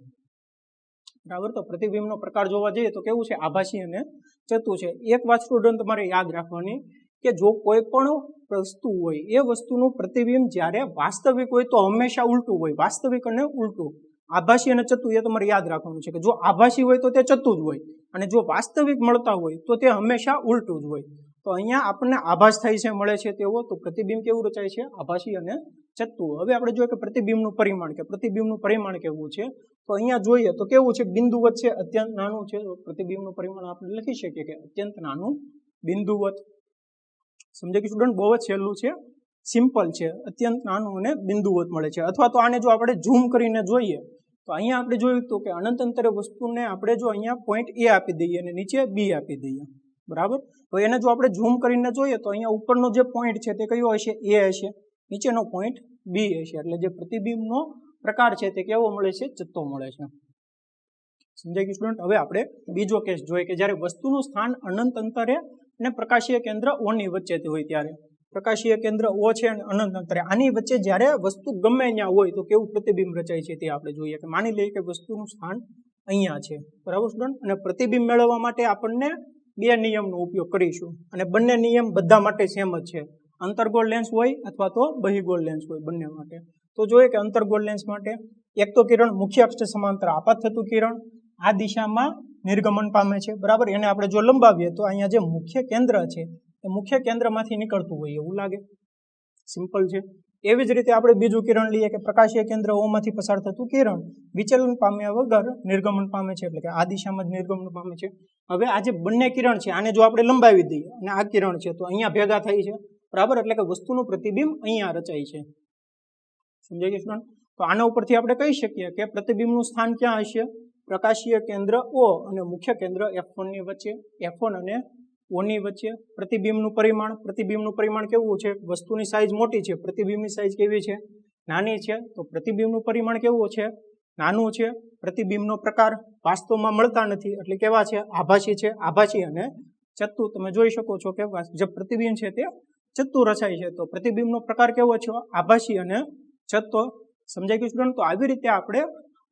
બરાબર? તો પ્રતિબિંબનો પ્રકાર જોવા જઈએ તો કેવું છે, આભાસી અને ચતું છે. એક વાત સ્ટુડન્ટ તમારે યાદ રાખવાની કે જો કોઈ પણ વસ્તુ હોય એ વસ્તુનું પ્રતિબિંબ જ્યારે વાસ્તવિક હોય તો હંમેશા ઉલટું હોય. વાસ્તવિક અને ઉલટું, આભાસી અને ચતું એ તમારે યાદ રાખવાનું છે કે જો આભાસી હોય તો તે ચતું જ હોય અને જો વાસ્તવિક મળતા હોય તો તે હંમેશા ઉલટું જ હોય. તો અહીંયા આપણને આભાસ થાય છે, મળે છે તેવો. તો પ્રતિબિંબ કેવું રચાય છે, આભાસી અને ચતું. હવે આપણે જોઈએ કે પ્રતિબિંબનું પરિમાણ કેવું છે. તો અહીંયા જોઈએ તો કેવું છે, બિંદુવત છે, અત્યંત નાનું છે. પ્રતિબિંબનું પરિમાણ આપણે લખી શકીએ કે અત્યંત નાનું બિંદુવત. સમજાય કે સ્ટુડન્ટ? બહુ જ સહેલું છે, સિમ્પલ છે. અત્યંત નાનું અને બિંદુવત મળે છે. અથવા તો આને જો આપણે ઝૂમ કરીને જોઈએ તો અહીંયા આપણે જોયું હતું કે અનંત અંતરે વસ્તુને આપણે જો અહીંયા પોઈન્ટ A આપી દઈએ અને નીચે B આપી દઈએ. બરાબર? તો એને જો આપણે ઝૂમ કરીને જોઈએ તો અહીંયા ઉપરનો જે પોઈન્ટ છે તે કયો હશે, A હશે. નીચેનો પોઈન્ટ B હશે. એટલે જે પ્રતિબિંબનો પ્રકાર છે તે કેવો મળે છે, ચત્તો મળે છે. સમજાય ગયું સ્ટુડન્ટ? હવે આપણે બીજો કેસ જોઈએ કે જ્યારે વસ્તુનું સ્થાન અનંત અંતરે અને પ્રકાશીય કેન્દ્ર O ની વચ્ચે હોય ત્યારે. પ્રકાશીય કેન્દ્ર O છે અને અનંત અંતરે, આની વચ્ચે જ્યારે વસ્તુ ગમે ત્યાં હોય તો કેવું પ્રતિબિંબ રચાય છે તે આપણે જોઈએ. કે માની લઈએ કે વસ્તુનું સ્થાન અહીંયા છે. બરાબર સ્ટુડન્ટ? અને પ્રતિબિંબ મેળવવા માટે આપણને 2 નિયમનો ઉપયોગ કરીશું અને બંને નિયમ બધા માટે સેમ જ છે. અંતર્ગોળ લેન્સ હોય અથવા તો બહિર્ગોળ લેન્સ હોય, બંને માટે. તો જોઈએ કે અંતર્ગોળ લેન્સ માટે એક તો કિરણ મુખ્ય અક્ષ સમાંતર આપાત થતું કિરણ આ દિશામાં નિર્ગમન પામે છે. બરાબર? એને આપણે જો લંબાવીએ તો અહીંયા જે મુખ્ય કેન્દ્ર છે એ મુખ્ય કેન્દ્રમાંથી નીકળતું હોય એવું લાગે. સિમ્પલ છે. એવી જ રીતે આપણે બીજું કિરણ લઈએ કે પ્રકાશીય કેન્દ્ર O માંથી પસાર થતું કિરણ વિચલન પામ્યા વગર નિર્ગમન પામે છે. એટલે કે આ દિશામાં જ નિર્ગમન પામે છે. હવે આ જે બંને કિરણ છે આને જો આપણે લંબાવી દઈએ અને આ કિરણ છે તો અહીંયા ભેગા થાય છે. બરાબર? એટલે કે વસ્તુનું પ્રતિબિંબ અહીંયા રચાય છે. સમજાય ગયું સ્ટુડન્ટ? તો આના ઉપરથી આપણે કહી શકીએ કે પ્રતિબિંબનું સ્થાન ક્યાં હશે, પ્રકાશીય કેન્દ્ર O અને મુખ્ય કેન્દ્ર F1 ની વચ્ચે, F1 અને O ની વચ્ચે. પ્રતિબિંબનું પરિમાણ કેવું છે, વસ્તુની સાઈઝ મોટી છે, પ્રતિબિંબની સાઈઝ કેવી છે, નાની છે. તો પ્રતિબિંબનું પરિમાણ કેવું છે, નાનું છે. પ્રતિબિંબનો પ્રકાર વાસ્તવમાં મળતા નથી એટલે કેવા છે, આભાસી છે. આભાસી અને ચત્તુ. તમે જોઈ શકો છો કે જે પ્રતિબિંબ છે તે ચત્તુ રચાય છે. તો પ્રતિબિંબનો પ્રકાર કેવો છે, આભાસી અને ચત્તો. સમજાય ગયું સ્ટુડન્ટ? તો આવી રીતે આપણે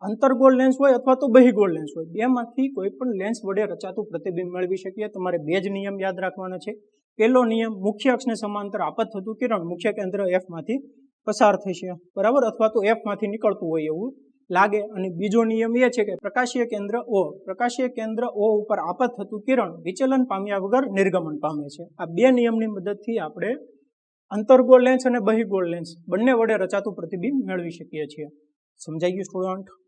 અંતર્ગોળ લેન્સ હોય અથવા તો બહિર્ગોળ લેન્સ હોય બેમાંથી કોઈ પણ લેન્સ વડે રચાતું પ્રતિબિંબ મેળવી શકીએ. તમારે 2 જ નિયમ યાદ રાખવાના છે. પહેલો નિયમ, મુખ્ય અક્ષને સમાંતર આપાત થતું કિરણ મુખ્ય કેન્દ્ર F માંથી પસાર થશે. બરાબર? અથવા તો F માંથી નીકળતું હોય એવું લાગે. અને બીજો નિયમ એ છે કે પ્રકાશીય કેન્દ્ર O ઉપર આપાત થતું કિરણ વિચલન પામ્યા વગર નિર્ગમન પામે છે. આ 2 નિયમની મદદથી આપણે અંતર્ગોળ લેન્સ અને બહિર્ગોળ લેન્સ બંને વડે રચાતું પ્રતિબિંબ મેળવી શકીએ છીએ. સમજાઈ ગયું સ્ટુડન્ટ?